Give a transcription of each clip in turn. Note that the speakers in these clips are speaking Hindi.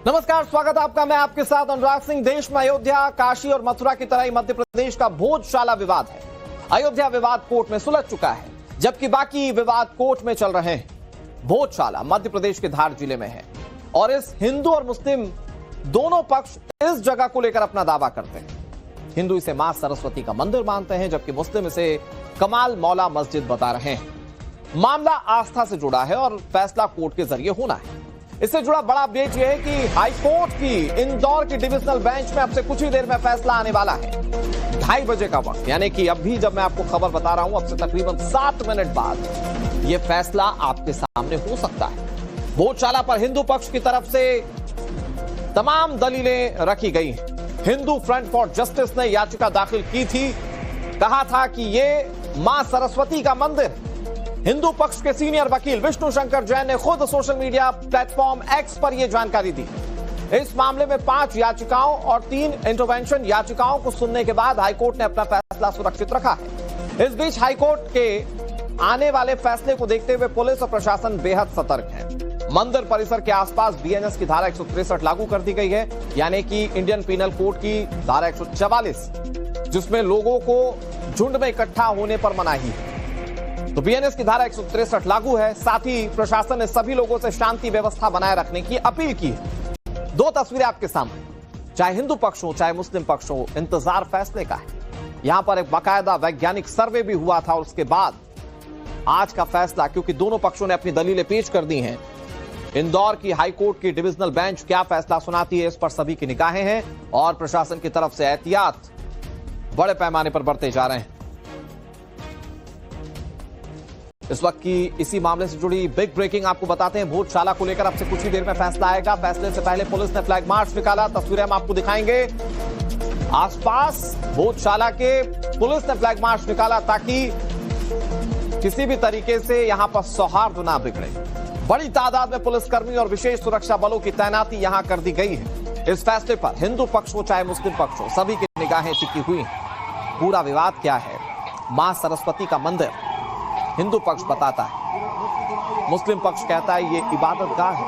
नमस्कार, स्वागत है आपका। मैं आपके साथ अनुराग सिंह। देश में अयोध्या, काशी और मथुरा की तरह ही मध्य प्रदेश का भोजशाला विवाद है। अयोध्या विवाद कोर्ट में सुलझ चुका है, जबकि बाकी विवाद कोर्ट में चल रहे हैं। भोजशाला मध्य प्रदेश के धार जिले में है और इस हिंदू और मुस्लिम दोनों पक्ष इस जगह को लेकर अपना दावा करते हैं। हिंदू इसे मां सरस्वती का मंदिर मानते हैं, जबकि मुस्लिम इसे कमाल मौला मस्जिद बता रहे हैं। मामला आस्था से जुड़ा है और फैसला कोर्ट के जरिए होना है। इससे जुड़ा बड़ा अपडेट यह है कि हाई कोर्ट की इंदौर की डिविजनल बेंच में अब से कुछ ही देर में फैसला आने वाला है। 2:30 बजे का वक्त, यानी कि अभी जब मैं आपको खबर बता रहा हूं, अब से तकरीबन 7 मिनट बाद यह फैसला आपके सामने हो सकता है। भोजशाला पर हिंदू पक्ष की तरफ से तमाम दलीलें रखी गई। हिंदू फ्रंट फॉर जस्टिस ने याचिका दाखिल की थी, कहा था कि यह मां सरस्वती का मंदिर। हिंदू पक्ष के सीनियर वकील विष्णु शंकर जैन ने खुद सोशल मीडिया प्लेटफॉर्म एक्स पर यह जानकारी दी। इस मामले में 5 याचिकाओं और 3 इंटरवेंशन याचिकाओं को सुनने के बाद हाईकोर्ट ने अपना फैसला सुरक्षित रखा है। इस बीच हाईकोर्ट के आने वाले फैसले को देखते हुए पुलिस और प्रशासन बेहद सतर्क है। मंदिर परिसर के आसपास बीएनएस की धारा 163 लागू कर दी गई है, यानी कि इंडियन पीनल कोड की धारा 144, जिसमें लोगों को झुंड में इकट्ठा होने पर मनाही है। तो बीएनएस की धारा 163 लागू है। साथ ही प्रशासन ने सभी लोगों से शांति व्यवस्था बनाए रखने की अपील की है। 2 तस्वीरें आपके सामने, चाहे हिंदू पक्ष हो चाहे मुस्लिम पक्ष हो, इंतजार फैसले का है। यहां पर एक बाकायदा वैज्ञानिक सर्वे भी हुआ था, उसके बाद आज का फैसला, क्योंकि दोनों पक्षों ने अपनी दलीलें पेश कर दी हैं। इंदौर की हाईकोर्ट की डिविजनल बेंच क्या फैसला सुनाती है, इस पर सभी की निगाहें हैं और प्रशासन की तरफ से एहतियात बड़े पैमाने पर बरते जा रहे हैं। इस वक्त की इसी मामले से जुड़ी बिग ब्रेकिंग आपको बताते हैं। भोजशाला को लेकर अब से कुछ ही देर में फैसला आएगा। फैसले से पहले पुलिस ने फ्लैग मार्च निकाला, तस्वीरें हम आपको दिखाएंगे। आसपास भोजशाला के पुलिस ने फ्लैग मार्च निकाला ताकि किसी भी तरीके से यहां पर सौहार्द ना बिगड़े। बड़ी तादाद में पुलिसकर्मी और विशेष सुरक्षा बलों की तैनाती यहां कर दी गई है। इस फैसले पर हिंदू पक्ष हो चाहे मुस्लिम पक्ष हो, सभी की निगाहें टिकी हुई हैं। पूरा विवाद क्या है? मां सरस्वती का मंदिर हिंदू पक्ष बताता है, मुस्लिम पक्ष कहता है ये इबादत गाह है।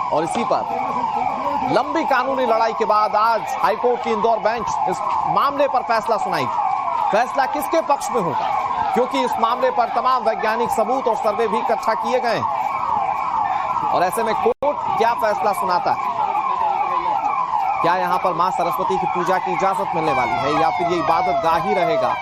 और इसी पर लंबी कानूनी लड़ाई के बाद आज हाईकोर्ट की इंदौर बेंच इस मामले पर फैसला सुनाएगी। फैसला किसके पक्ष में होगा, क्योंकि इस मामले पर तमाम वैज्ञानिक सबूत और सर्वे भी इकट्ठा किए गए हैं। और ऐसे में कोर्ट क्या फैसला सुनाता है? क्या यहां पर मां सरस्वती की पूजा की इजाजत मिलने वाली है या फिर ये इबादत गाह ही रहेगा?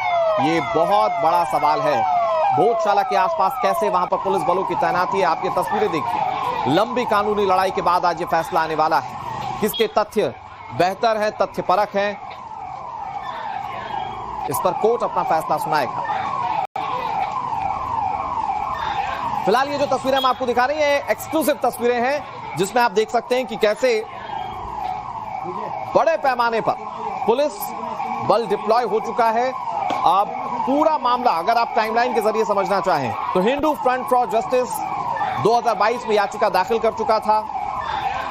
ये बहुत बड़ा सवाल है। भोजशाला के आसपास कैसे वहां पर पुलिस बलों की तैनाती है, आप ये तस्वीरें देखिए। लंबी कानूनी लड़ाई के बाद आज ये फैसला आने वाला है। किसके तथ्य बेहतर है, तथ्य परख है, इस पर कोर्ट अपना फैसला सुनाएगा। फिलहाल ये जो तस्वीरें हम आपको दिखा रहे हैं एक्सक्लूसिव तस्वीरें हैं, जिसमें आप देख सकते हैं कि कैसे बड़े पैमाने पर पुलिस बल डिप्लॉय हो चुका है। अब पूरा मामला अगर आप टाइमलाइन के जरिए समझना चाहें तो हिंदू फ्रंट फॉर जस्टिस 2022 में याचिका दाखिल कर चुका था।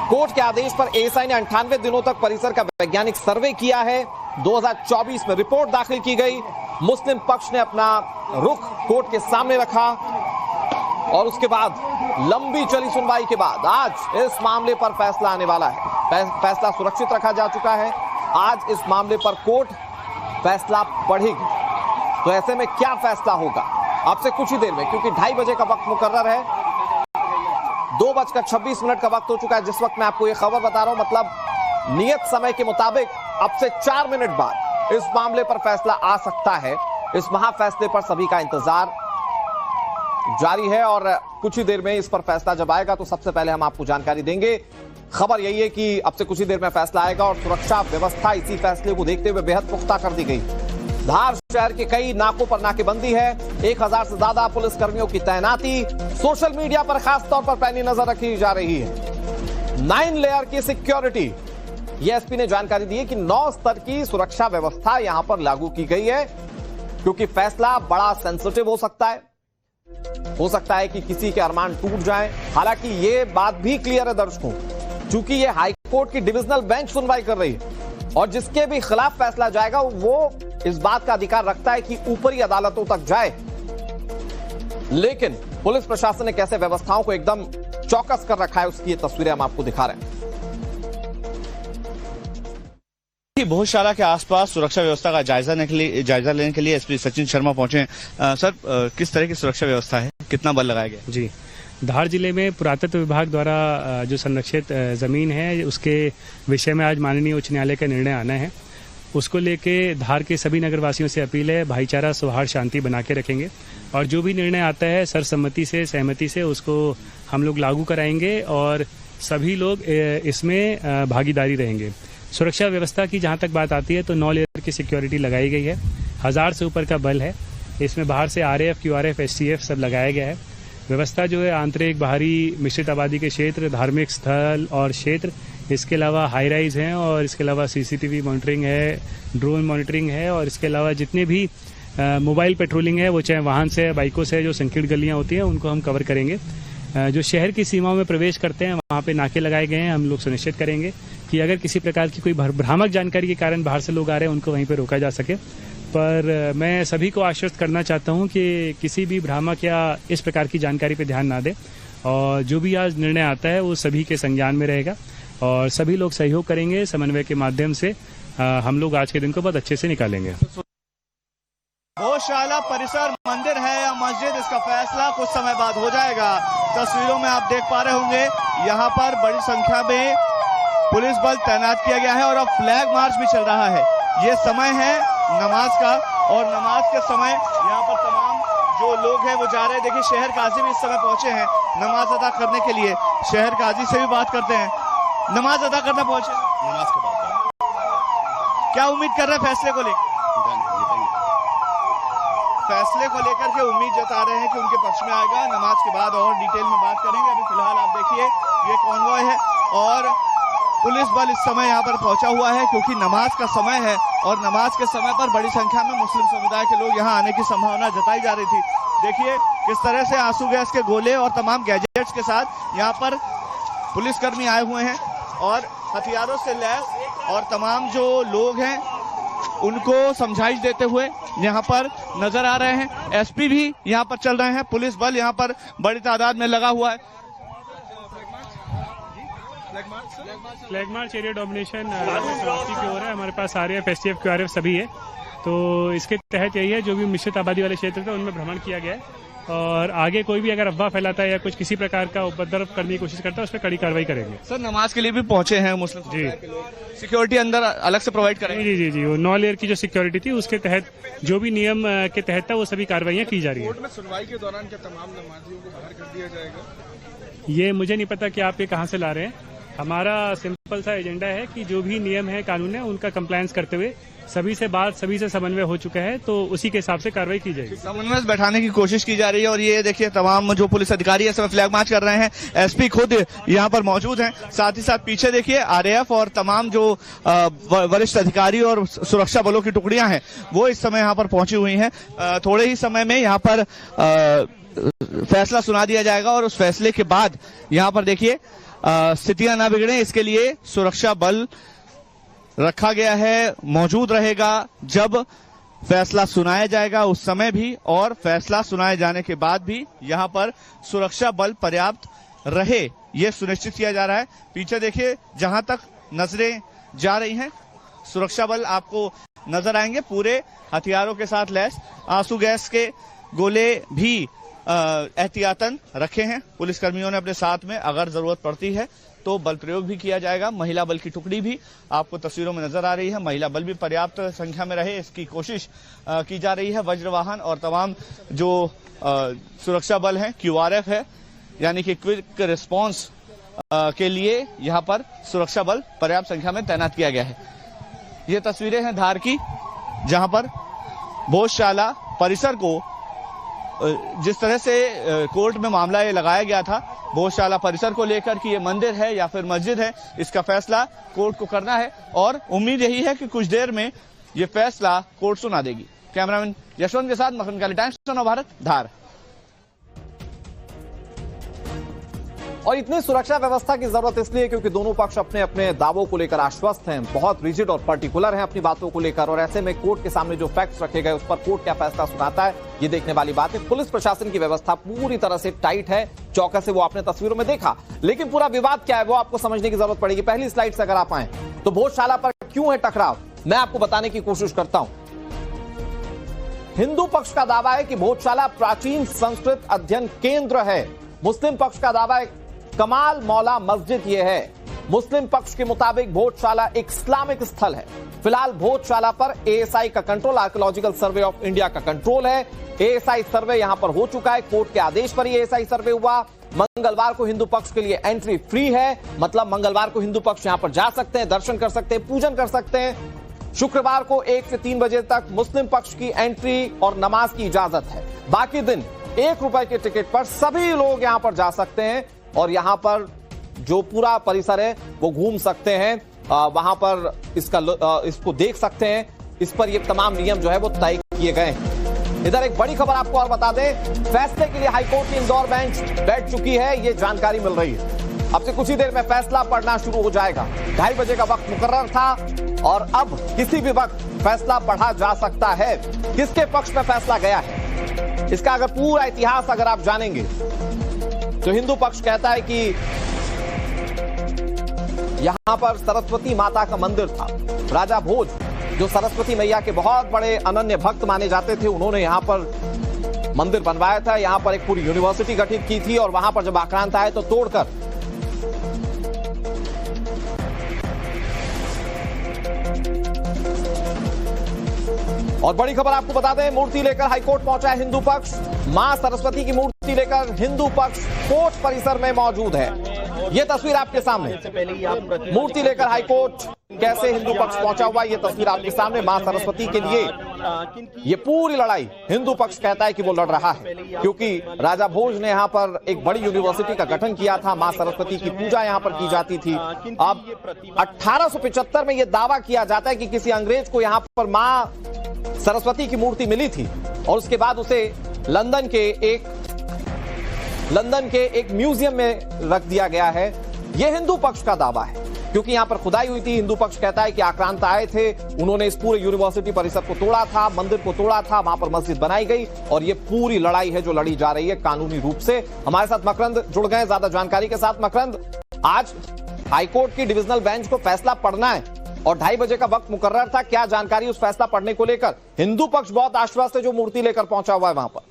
कोर्ट के आदेश पर एएसआई ने 98 दिनों तक परिसर का वैज्ञानिक सर्वे किया है। 2024 में रिपोर्ट दाखिल की गई। मुस्लिम पक्ष ने अपना रुख कोर्ट के सामने रखा और उसके बाद लंबी चली सुनवाई के बाद आज इस मामले पर फैसला आने वाला है। फैसला सुरक्षित रखा जा चुका है। आज इस मामले पर कोर्ट फैसला पढ़ेगी। तो ऐसे में क्या फैसला होगा अब से कुछ ही देर में, क्योंकि 2:30 बजे का वक्त मुकर्रर है। 2:26 का वक्त हो चुका है जिस वक्त मैं आपको ये खबर बता रहा हूं। मतलब नियत समय के मुताबिक अब से 4 मिनट बाद इस मामले पर फैसला आ सकता है। इस महाफैसले पर सभी का इंतजार जारी है और कुछ ही देर में इस पर फैसला जब आएगा तो सबसे पहले हम आपको जानकारी देंगे। खबर यही है कि अब से कुछ ही देर में फैसला आएगा और सुरक्षा व्यवस्था इसी फैसले को देखते हुए बेहद पुख्ता कर दी गई। धार शहर के कई नाकों पर नाकेबंदी है। 1000 से ज्यादा पुलिसकर्मियों की तैनाती। सोशल मीडिया पर खास तौर पर पैनी नजर रखी जा रही है। 9 लेयर की सिक्योरिटी, ये एसपी ने जानकारी दी है कि 9 स्तर की सुरक्षा व्यवस्था यहां पर लागू की गई है, क्योंकि फैसला बड़ा सेंसिटिव हो सकता है कि किसी के अरमान टूट जाएं। हालांकि ये बात भी क्लियर है दर्शकों, चूंकि ये हाईकोर्ट की डिविजनल बेंच सुनवाई कर रही है और जिसके भी खिलाफ फैसला जाएगा वो इस बात का अधिकार रखता है कि ऊपरी अदालतों तक जाए। लेकिन पुलिस प्रशासन ने कैसे व्यवस्थाओं को एकदम चौकस कर रखा है, उसकी ये तस्वीरें हम आपको दिखा रहे हैं। भोजशाला के आसपास सुरक्षा व्यवस्था का जायजा लेने के लिए एसपी सचिन शर्मा पहुंचे हैं। सर, किस तरह की सुरक्षा व्यवस्था है, कितना बल लगाया गया? जी, धार जिले में पुरातत्व विभाग द्वारा जो संरक्षित जमीन है उसके विषय में आज माननीय उच्च न्यायालय का निर्णय आना है। उसको लेके धार के सभी नगरवासियों से अपील है, भाईचारा सौहार्द शांति बना के रखेंगे और जो भी निर्णय आता है सर्वसम्मति से सहमति से उसको हम लोग लागू कराएंगे और सभी लोग इसमें भागीदारी रहेंगे। सुरक्षा व्यवस्था की जहां तक बात आती है तो 9 लेयर की सिक्योरिटी लगाई गई है, 1000 से ऊपर का बल है। इसमें बाहर से RAF, QRF, STF सब लगाया गया है। व्यवस्था जो है आंतरिक बाहरी मिश्रित आबादी के क्षेत्र, धार्मिक स्थल और क्षेत्र, इसके अलावा हाई राइज हैं और इसके अलावा CCTV मॉनिटरिंग है, ड्रोन मॉनिटरिंग है और इसके अलावा जितने भी मोबाइल पेट्रोलिंग है वो चाहे वाहन से बाइकों से जो संकीर्ण गलियां होती हैं उनको हम कवर करेंगे। जो शहर की सीमाओं में प्रवेश करते हैं वहाँ पे नाके लगाए गए हैं। हम लोग सुनिश्चित करेंगे कि अगर किसी प्रकार की कोई भ्रामक जानकारी के कारण बाहर से लोग आ रहे हैं उनको वहीं पर रोका जा सके। पर मैं सभी को आश्वस्त करना चाहता हूं कि किसी भी भ्रामक या इस प्रकार की जानकारी पर ध्यान ना दें और जो भी आज निर्णय आता है वो सभी के संज्ञान में रहेगा और सभी लोग सहयोग करेंगे। समन्वय के माध्यम से हम लोग आज के दिन को बहुत अच्छे से निकालेंगे। भोजशाला परिसर मंदिर है या मस्जिद, इसका फैसला कुछ समय बाद हो जाएगा। तस्वीरों में आप देख पा रहे होंगे यहाँ पर बड़ी संख्या में पुलिस बल तैनात किया गया है और अब फ्लैग मार्च भी चल रहा है। ये समय है नमाज का और नमाज के समय यहाँ पर तमाम जो लोग हैं वो जा रहे हैं। देखिए शहर काजी भी इस समय पहुंचे हैं नमाज अदा करने के लिए। शहर काजी से भी बात करते हैं, नमाज अदा करने पहुंचे, नमाज के बाद क्या उम्मीद कर रहे हैं फैसले को लेकर? फैसले को लेकर के उम्मीद जता रहे हैं कि उनके पक्ष में आएगा। नमाज के बाद और डिटेल में बात करेंगे। अभी फिलहाल आप देखिए ये कॉन्वॉय है और पुलिस बल इस समय यहाँ पर पहुंचा हुआ है क्योंकि नमाज का समय है और नमाज के समय पर बड़ी संख्या में मुस्लिम समुदाय के लोग यहाँ आने की संभावना जताई जा रही थी। देखिए किस तरह से आंसू गैस के गोले और तमाम गैजेट्स के साथ यहाँ पर पुलिसकर्मी आए हुए हैं और हथियारों से लैस और तमाम जो लोग हैं उनको समझाइश देते हुए यहाँ पर नजर आ रहे हैं। SP भी यहाँ पर चल रहे हैं, पुलिस बल यहाँ पर बड़ी तादाद में लगा हुआ है। फ्लैग मार्च एरिया डोमिनेशन की ओर है। हमारे पास RAF, STF, QRF सभी है। तो इसके तहत यही है जो भी मिश्रित आबादी वाले क्षेत्र थे उनमें भ्रमण किया गया है और आगे कोई भी अगर अफवाह फैलाता है या कुछ किसी प्रकार का उपद्रव करने की कोशिश करता है उस पर कड़ी कार्रवाई करेंगे। सर नमाज के लिए भी पहुंचे हैं मुस्लिम समुदाय के लोग, सिक्योरिटी अंदर अलग से प्रोवाइड करेंगे? जी जी, वो 9 लेयर की जो सिक्योरिटी थी उसके तहत जो भी नियम के तहत था वो सभी कार्रवाइयाँ की जा रही है। कोर्ट में सुनवाई के दौरान क्या तमाम नमाजियों को बाहर कर दिया जाएगा? ये मुझे नहीं पता कि आप ये कहाँ से ला रहे हैं। हमारा सिंपल सा एजेंडा है कि जो भी नियम है कानून है उनका कंप्लायंस करते हुए सभी से समन्वय हो चुका है तो उसी के हिसाब से कार्रवाई की जाएगी। समन्वय बैठाने की कोशिश की जा रही है और ये देखिए तमाम जो पुलिस अधिकारी है सब फ्लैग मार्च कर रहे हैं। SP खुद यहाँ पर मौजूद हैं, साथ ही साथ पीछे देखिए RAF और तमाम जो वरिष्ठ अधिकारी और सुरक्षा बलों की टुकड़ियां हैं वो इस समय यहाँ पर पहुंची हुई हैं। थोड़े ही समय में यहाँ पर फैसला सुना दिया जाएगा और उस फैसले के बाद यहाँ पर देखिए स्थितियां ना बिगड़े इसके लिए सुरक्षा बल रखा गया है, मौजूद रहेगा जब फैसला सुनाया जाएगा उस समय भी और फैसला सुनाए जाने के बाद भी यहाँ पर सुरक्षा बल पर्याप्त रहे ये सुनिश्चित किया जा रहा है। पीछे देखिए जहां तक नजरें जा रही हैं सुरक्षा बल आपको नजर आएंगे पूरे हथियारों के साथ लैस। आंसू गैस के गोले भी एहतियातन रखे हैं पुलिसकर्मियों ने अपने साथ में, अगर जरूरत पड़ती है तो बल प्रयोग भी किया जाएगा। महिला बल की टुकड़ी भी आपको तस्वीरों में नजर आ रही है, महिला बल भी पर्याप्त संख्या में रहे इसकी कोशिश की जा रही है। वज्रवाहन और तमाम जो सुरक्षा बल हैं, QRF है यानी कि क्विक रिस्पांस के लिए यहाँ पर सुरक्षा बल पर्याप्त संख्या में तैनात किया गया है। ये तस्वीरें हैं धार की जहां पर भोजशाला परिसर को जिस तरह से कोर्ट में मामला ये लगाया गया था भोजशाला परिसर को लेकर कि ये मंदिर है या फिर मस्जिद है, इसका फैसला कोर्ट को करना है और उम्मीद यही है कि कुछ देर में ये फैसला कोर्ट सुना देगी। कैमरामैन यशवंत के साथ मखन काली, टाइम्स ऑफ भारत, धार। और इतनी सुरक्षा व्यवस्था की जरूरत इसलिए क्योंकि दोनों पक्ष अपने अपने दावों को लेकर आश्वस्त हैं, बहुत रिजिड और पर्टिकुलर हैं अपनी बातों को लेकर और ऐसे में कोर्ट के सामने जो फैक्ट्स रखे गए उस पर कोर्ट क्या फैसला सुनाता है ये देखने वाली बात है। पुलिस प्रशासन की व्यवस्था पूरी तरह से टाइट है, चौकस से वो आपने तस्वीरों में देखा, लेकिन पूरा विवाद क्या है वो आपको समझने की जरूरत पड़ेगी। पहली स्लाइड से अगर आप आए तो भोजशाला पर क्यों है टकराव, मैं आपको बताने की कोशिश करता हूं। हिंदू पक्ष का दावा है कि भोजशाला प्राचीन संस्कृत अध्ययन केंद्र है। मुस्लिम पक्ष का दावा है कमाल मौला मस्जिद यह है। मुस्लिम पक्ष के मुताबिक भोजशाला एक इस्लामिक स्थल है। फिलहाल भोजशाला पर एएसआई का control, archaeological survey of India का कंट्रोल है। एएसआई सर्वे यहां पर हो चुका है, कोर्ट के आदेश पर ही एएसआई सर्वे हुआ। मंगलवार को हिंदू पक्ष के लिए एंट्री फ्री है, मतलब मंगलवार को हिंदू पक्ष यहां पर जा सकते हैं, दर्शन कर सकते हैं, पूजन कर सकते हैं। शुक्रवार को 1 से 3 बजे तक मुस्लिम पक्ष की एंट्री और नमाज की इजाजत है। बाकी दिन 1 रुपए के टिकट पर सभी लोग यहां पर जा सकते हैं और यहां पर जो पूरा परिसर है वो घूम सकते हैं, वहां पर इसको देख सकते हैं। इस पर ये तमाम नियम जो है वो तय किए गए हैं। इधर एक बड़ी खबर आपको और बता दें, फैसले के लिए हाईकोर्ट की इंदौर बेंच बैठ चुकी है, ये जानकारी मिल रही है। अब से कुछ ही देर में फैसला पढ़ना शुरू हो जाएगा। 2:30 बजे का वक्त मुकर्रर था और अब किसी भी वक्त फैसला पढ़ा जा सकता है। किसके पक्ष में फैसला गया है, इसका अगर पूरा इतिहास अगर आप जानेंगे तो हिंदू पक्ष कहता है कि यहां पर सरस्वती माता का मंदिर था। राजा भोज जो सरस्वती मैया के बहुत बड़े अनन्य भक्त माने जाते थे, उन्होंने यहां पर मंदिर बनवाया था। यहां पर एक पूरी यूनिवर्सिटी गठित की थी और वहां पर जब आक्रांत आए तो तोड़कर और बड़ी खबर आपको बता दें, मूर्ति लेकर हाईकोर्ट पहुंचा है हिंदू पक्ष। मां सरस्वती की मूर्ति लेकर हिंदू पक्ष कोर्ट परिसर में मौजूद है। यह तस्वीर आपके सामने, मूर्ति लेकर हाईकोर्ट कैसे हिंदू पक्ष पहुंचा हुआ, यह तस्वीर आपके सामने। मां सरस्वती के लिए यह पूरी लड़ाई हिंदू पक्ष कहता है कि वो लड़ रहा है, क्योंकि राजा भोज ने यहां पर एक बड़ी यूनिवर्सिटी का गठन किया था। मां सरस्वती की पूजा यहां पर की जाती थी। अब 1875 में यह दावा किया जाता है कि किसी अंग्रेज को यहां पर मां सरस्वती की मूर्ति मिली थी और उसके बाद उसे लंदन के एक म्यूजियम में रख दिया गया है। यह हिंदू पक्ष का दावा है, क्योंकि यहां पर खुदाई हुई थी। हिंदू पक्ष कहता है कि आक्रांत आए थे, उन्होंने इस पूरे यूनिवर्सिटी परिसर को तोड़ा था, मंदिर को तोड़ा था, वहां पर मस्जिद बनाई गई और यह पूरी लड़ाई है जो लड़ी जा रही है कानूनी रूप से। हमारे साथ मकरंद जुड़ गए ज्यादा जानकारी के साथ। मकरंद, आज हाईकोर्ट की डिविजनल बेंच को फैसला पढ़ना है और 2:30 बजे का वक्त मुकर्रर था, क्या जानकारी उस फैसला पढ़ने को लेकर? हिंदू पक्ष बहुत आश्वस्त है जो मूर्ति लेकर पहुंचा हुआ है वहां पर।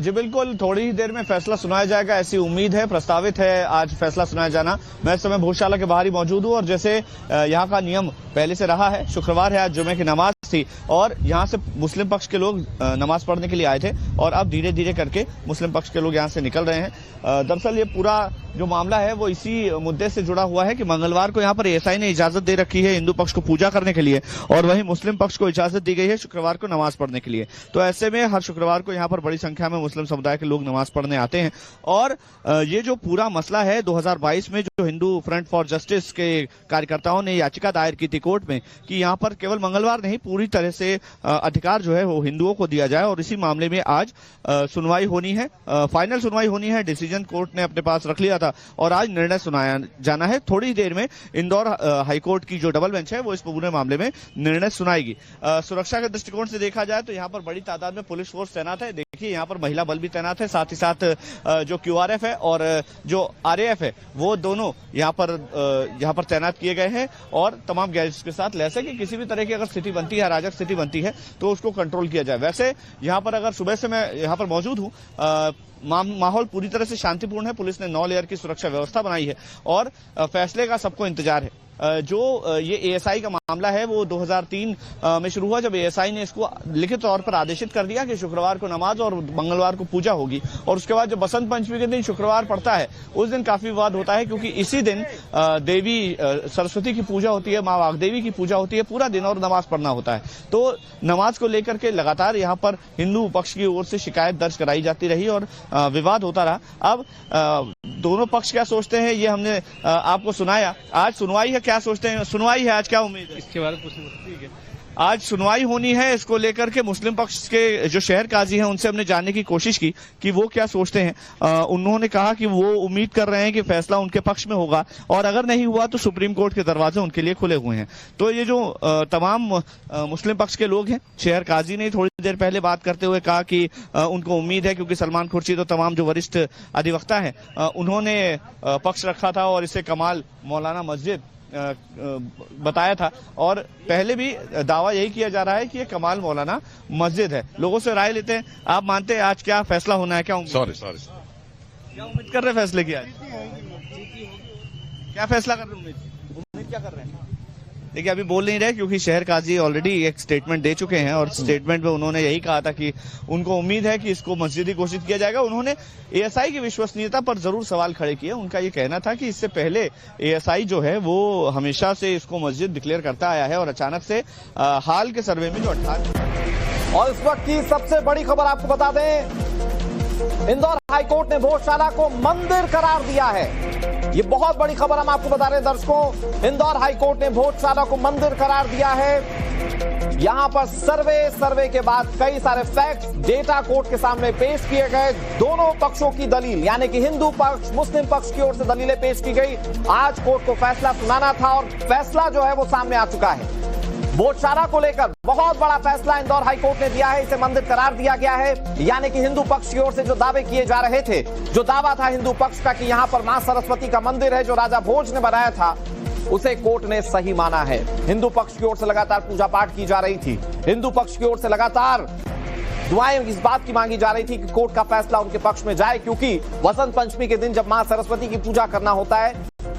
जी बिल्कुल, थोड़ी ही देर में फैसला सुनाया जाएगा, ऐसी उम्मीद है। प्रस्तावित है आज फैसला सुनाया जाना। मैं इस समय भोजशाला के बाहर ही मौजूद हूं और जैसे यहाँ का नियम पहले से रहा है, शुक्रवार है, आज जुमे की नमाज थी और यहाँ से मुस्लिम पक्ष के लोग नमाज पढ़ने के लिए आए थे और अब धीरे धीरे करके मुस्लिम पक्ष के लोग यहाँ से निकल रहे हैं। दरअसल ये पूरा जो मामला है वो इसी मुद्दे से जुड़ा हुआ है कि मंगलवार को यहाँ पर एएसआई ने इजाजत दे रखी है हिंदू पक्ष को पूजा करने के लिए और वहीं मुस्लिम पक्ष को इजाजत दी गई है शुक्रवार को नमाज पढ़ने के लिए। तो ऐसे में हर शुक्रवार को यहाँ पर बड़ी संख्या में मुस्लिम समुदाय के लोग नमाज पढ़ने आते हैं और ये जो पूरा मसला है 2022 में जो हिंदू फ्रंट फॉर जस्टिस के कार्यकर्ताओं ने याचिका दायर की थी कोर्ट में कि यहाँ पर केवल मंगलवार नहीं, पूरी तरह से अधिकार जो है वो हिंदुओं को दिया जाए और इसी मामले में आज सुनवाई होनी है, फाइनल सुनवाई होनी है। डिसीजन कोर्ट ने अपने पास रख लिया था और आज निर्णय सुनाया जाना है। थोड़ी देर में इंदौर हाईकोर्ट की जो डबल बेंच है वो इस पूरे मामले में निर्णय सुनाएगी। सुरक्षा के दृष्टिकोण से देखा जाए तो यहाँ पर बड़ी तादाद में पुलिस फोर्स तैनात है। देखिए यहाँ पर महिला बल भी तैनात है, साथ ही साथ जो QRF है और जो RAF है वो दोनों यहाँ पर तैनात किए गए हैं और तमाम गैजेट्स के साथ लैस है कि किसी भी तरह की अगर स्थिति बनती है, अराजक स्थिति बनती है तो उसको कंट्रोल किया जाए। वैसे यहाँ पर अगर सुबह से मैं यहाँ पर मौजूद हूँ, माहौल पूरी तरह से शांतिपूर्ण है। पुलिस ने 9 लेयर की सुरक्षा व्यवस्था बनाई है और फैसले का सबको इंतजार है। जो ये एएसआई का मामला है वो 2003 में शुरू हुआ, जब एएसआई ने इसको लिखित तौर पर आदेशित कर दिया कि शुक्रवार को नमाज और मंगलवार को पूजा होगी और उसके बाद जब बसंत पंचमी के दिन शुक्रवार पड़ता है उस दिन काफी विवाद होता है, क्योंकि इसी दिन देवी सरस्वती की पूजा होती है, माँ वाग्देवी की पूजा होती है पूरा दिन और नमाज पढ़ना होता है। तो नमाज को लेकर के लगातार यहाँ पर हिंदू पक्ष की ओर से शिकायत दर्ज कराई जाती रही और विवाद होता रहा। अब दोनों पक्ष क्या सोचते हैं ये हमने आपको सुनाया। आज सुनवाई है, क्या सोचते हैं? सुनवाई है आज, क्या उम्मीद है? इसके बारे में पूछना ठीक है। आज सुनवाई होनी है, इसको लेकर के मुस्लिम पक्ष के जो शहर काजी हैं उनसे हमने जानने की कोशिश की कि वो क्या सोचते हैं। उन्होंने कहा कि वो उम्मीद कर रहे हैं कि फैसला उनके पक्ष में होगा और अगर नहीं हुआ तो सुप्रीम कोर्ट के दरवाजे उनके लिए खुले हुए हैं। तो ये जो तमाम मुस्लिम पक्ष के लोग हैं, शहर काजी ने थोड़ी देर पहले बात करते हुए कहा कि उनको उम्मीद है, क्योंकि सलमान खुर्शीद और तमाम जो वरिष्ठ अधिवक्ता हैं उन्होंने पक्ष रखा था और इसे कमाल मौलाना मस्जिद बताया था और पहले भी दावा यही किया जा रहा है कि ये कमाल मौलाना मस्जिद है। लोगों से राय लेते हैं, आप मानते हैं आज क्या फैसला होना है? क्या क्या उम्मीद कर रहे हैं फैसले की? आज क्या फैसला कर रहे हैं? उम्मीद क्या कर रहे हैं? देखिए, अभी बोल नहीं रहे क्योंकि शहर काजी ऑलरेडी एक स्टेटमेंट दे चुके हैं और स्टेटमेंट में उन्होंने यही कहा था कि उनको उम्मीद है कि इसको मस्जिद ही घोषित किया जाएगा। उन्होंने एएसआई की विश्वसनीयता पर जरूर सवाल खड़े किए। उनका ये कहना था कि इससे पहले एएसआई जो है वो हमेशा से इसको मस्जिद डिक्लेयर करता आया है और अचानक से हाल के सर्वे में जो 18 और इस वक्त की सबसे बड़ी खबर आपको बता दें, इंदौर हाईकोर्ट ने भोजशाला को मंदिर करार दिया है। ये बहुत बड़ी खबर हम आपको बता रहे हैं दर्शकों, इंदौर हाईकोर्ट ने भोजशाला को मंदिर करार दिया है। यहां पर सर्वे के बाद कई सारे फैक्ट्स, डेटा कोर्ट के सामने पेश किए गए। दोनों पक्षों की दलील, यानी कि हिंदू पक्ष, मुस्लिम पक्ष की ओर से दलीलें पेश की गई। आज कोर्ट को फैसला सुनाना था और फैसला जो है वो सामने आ चुका है। भोजशाला को लेकर बहुत बड़ा फैसला इंदौर हाईकोर्ट ने दिया है। इसे मंदिर करार दिया गया है, यानी कि हिंदू पक्ष की ओर से जो दावे किए जा रहे थे, जो दावा था हिंदू पक्ष का कि यहां पर मां सरस्वती का मंदिर है जो राजा भोज ने बनाया था, उसे कोर्ट ने सही माना है। हिंदू पक्ष की ओर से लगातार पूजा पाठ की जा रही थी, हिंदू पक्ष की ओर से लगातार दुआएं इस बात की मांगी जा रही थी कि कोर्ट का फैसला उनके पक्ष में जाए, क्योंकि वसंत पंचमी के दिन जब मां सरस्वती की पूजा करना होता है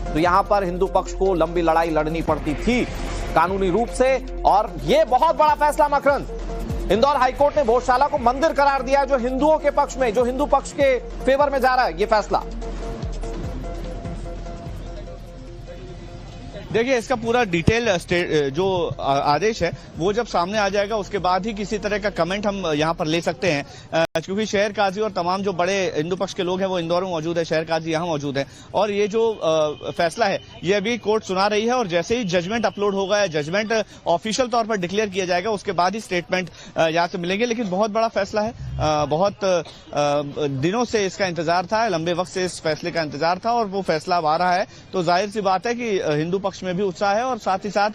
तो यहां पर हिंदू पक्ष को लंबी लड़ाई लड़नी पड़ती थी कानूनी रूप से। और यह बहुत बड़ा फैसला मकरंद, इंदौर हाईकोर्ट ने भोजशाला को मंदिर करार दिया, जो हिंदुओं के पक्ष में, जो हिंदू पक्ष के फेवर में जा रहा है यह फैसला। देखिए, इसका पूरा डिटेल जो आदेश है वो जब सामने आ जाएगा उसके बाद ही किसी तरह का कमेंट हम यहां पर ले सकते हैं, क्योंकि शहर काजी और तमाम जो बड़े हिंदू पक्ष के लोग हैं वो इंदौर में मौजूद है, शहर काजी यहां मौजूद है और ये जो फैसला है ये अभी कोर्ट सुना रही है और जैसे ही जजमेंट अपलोड होगा, जजमेंट ऑफिशियल तौर पर डिक्लेयर किया जाएगा, उसके बाद ही स्टेटमेंट यहां से मिलेंगे। लेकिन बहुत बड़ा फैसला है, बहुत दिनों से इसका इंतजार था, लंबे वक्त से इस फैसले का इंतजार था और वो फैसला अब आ रहा है। तो जाहिर सी बात है कि हिंदू पक्ष में भी उत्साह है और साथ ही साथ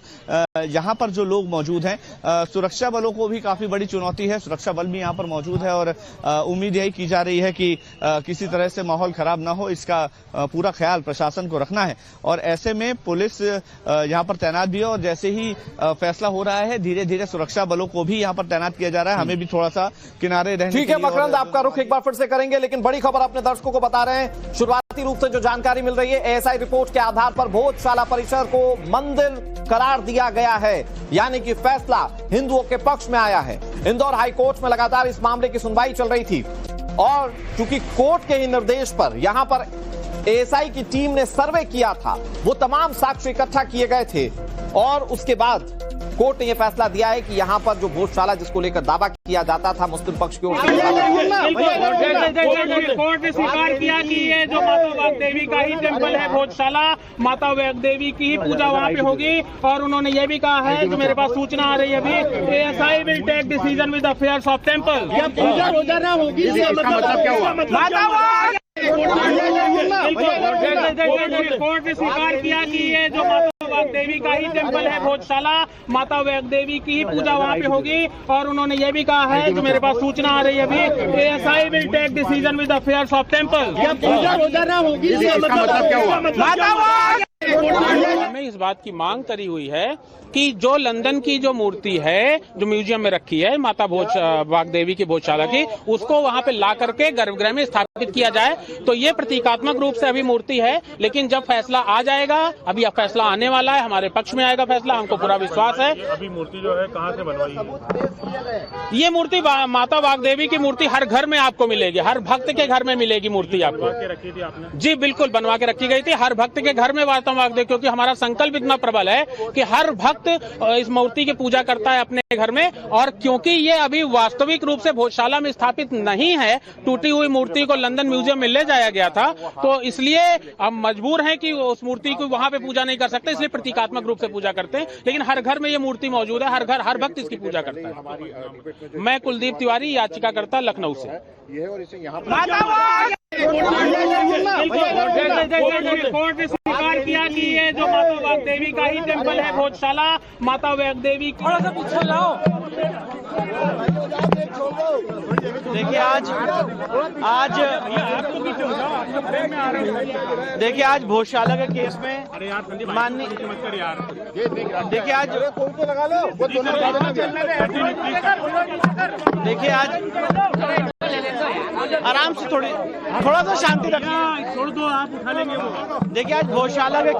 यहां पर जो लोग मौजूद हैं, सुरक्षा बलों को भी काफी बड़ी चुनौती है। सुरक्षा बल भी यहां पर मौजूद है और उम्मीद यही की जा रही है कि किसी तरह से माहौल खराब ना हो, इसका पूरा ख्याल प्रशासन को रखना है और ऐसे में पुलिस यहां पर तैनात भी है और जैसे ही फैसला हो रहा है धीरे धीरे सुरक्षा बलों को भी यहां पर तैनात किया जा रहा है। हमें भी थोड़ा सा किनारे रहने। ठीक है मकरंद, आपका रुख एक बार फिर से करेंगे, लेकिन बड़ी खबर अपने दर्शकों को बता रहे हैं। शुरुआती रूप से जो जानकारी मिल रही है, एएसआई रिपोर्ट के आधार पर भोजशाला परिसर को मंदिर करार दिया गया है, यानी कि फैसला हिंदुओं के पक्ष में आया है। इंदौर हाईकोर्ट में लगातार इस मामले की सुनवाई चल रही थी और चूंकि कोर्ट के ही निर्देश पर यहां पर एएसआई की टीम ने सर्वे किया था, वो तमाम साक्ष्य इकट्ठा किए गए थे और उसके बाद कोर्ट ने यह फैसला दिया है कि यहां पर जो भोजशाला जिसको लेकर दावा किया जाता था मुस्लिम पक्ष की ओर से, कोर्ट ने स्वीकार किया कि ये जो माता वाग्देवी का ही टेम्पल है भोजशाला, माता वाग्देवी की ही पूजा वहाँ पे होगी और उन्होंने ये भी कहा है, जो मेरे पास सूचना आ रही है अभी, ASI will take decision with affairs of temple. पूजा रोजाना होगी, कोर्ट ने स्वीकार किया कि ये जो माता वाग्देवी का ही टेम्पल है भोजशाला, माता वाग्देवी की ही पूजा वहाँ पे होगी और उन्होंने ये भी कहा है, जो मेरे पास सूचना आ रही है अभी, ASI will take decision with affairs of temple. पूजा रोजाना होगी, हमें इस बात की मांग करी हुई है कि जो लंदन की जो मूर्ति है जो म्यूजियम में रखी है माता वाग्देवी की भोजशाला की, उसको वहां पे ला करके गर्भगृह में स्थापित किया जाए। तो ये प्रतीकात्मक रूप से अभी मूर्ति है, लेकिन जब फैसला आ जाएगा, अभी फैसला आने वाला है, हमारे पक्ष में आएगा फैसला, हमको पूरा विश्वास है। अभी मूर्ति जो है कहाँ से बनवाई है? ये मूर्ति माता वाग्देवी की मूर्ति हर घर में आपको मिलेगी, हर भक्त के घर में मिलेगी मूर्ति आपको। रखी थी आपने? जी बिल्कुल, बनवा के रखी गई थी, हर भक्त के घर में माता वागदेव, क्योंकि हमारा संकल्प इतना प्रबल है कि हर भक्त इस मूर्ति की पूजा करता है अपने घर में। और क्योंकि ये अभी वास्तविक रूप से भोजशाला में स्थापित नहीं है, टूटी हुई मूर्ति को लंदन म्यूजियम में ले जाया गया था, तो इसलिए हम मजबूर हैं कि उस मूर्ति को वहां पे पूजा नहीं कर सकते, इसलिए प्रतीकात्मक रूप से पूजा करते हैं। लेकिन हर घर में ये मूर्ति मौजूद है, हर घर हर भक्त इसकी पूजा करता है। मैं कुलदीप तिवारी, याचिकाकर्ता, लखनऊ से। कोर्ट ने स्वीकार किया कि ये जो माता वाग्देवी का ही टेम्पल है भोजशाला, माता वाग्देवी की। देखिए आज भोजशाला के केस में माननीय आराम से थोड़ा सा शांति रखिए, छोड़ दो, आप उठा लेंगे वो। देखिए आज भोजशाला के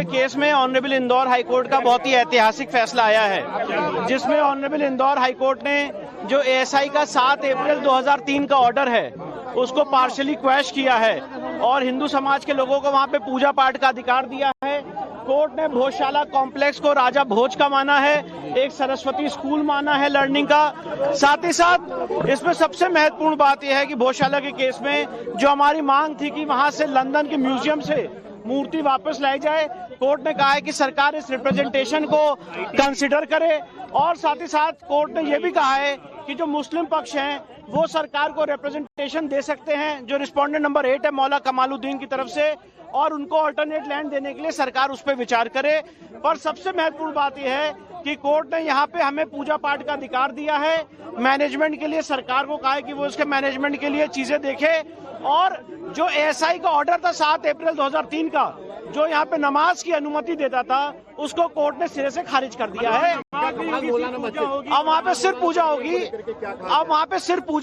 केस में ऑनरेबल इंदौर हाईकोर्ट का बहुत ही ऐतिहासिक फैसला आया है, जिसमें ऑनरेबल इंदौर हाईकोर्ट ने जो एएसआई का 7 अप्रैल 2003 का ऑर्डर है उसको पार्शियली क्वैश किया है और हिंदू समाज के लोगों को वहां पे पूजा पाठ का अधिकार दिया है। कोर्ट ने भोजशाला कॉम्प्लेक्स को राजा भोज का माना है, एक सरस्वती स्कूल माना है लर्निंग का। साथ ही साथ इसमें सबसे महत्वपूर्ण बात यह है कि भोजशाला के केस में जो हमारी मांग थी कि वहां से लंदन के म्यूजियम से मूर्ति वापस लाई जाए, कोर्ट ने कहा है कि सरकार इस रिप्रेजेंटेशन को कंसिडर करे। और साथ ही साथ कोर्ट ने यह भी कहा है कि जो मुस्लिम पक्ष हैं वो सरकार को रिप्रेजेंटेशन दे सकते हैं, जो रिस्पोंडेंट नंबर 8 है मौला कमालुद्दीन की तरफ से, और उनको अल्टरनेट लैंड देने के लिए सरकार उस पर विचार करे। पर सबसे महत्वपूर्ण बात यह है कि कोर्ट ने यहाँ पे हमें पूजा पाठ का अधिकार दिया है। मैनेजमेंट के लिए सरकार को कहा है कि वो उसके मैनेजमेंट के लिए चीजें देखे। और जो एएसआई का ऑर्डर था 7 अप्रैल 2003 का, जो यहाँ पे नमाज की अनुमति देता था, उसको कोर्ट ने सिरे से खारिज कर दिया है। अब वहाँ पे सिर्फ पूजा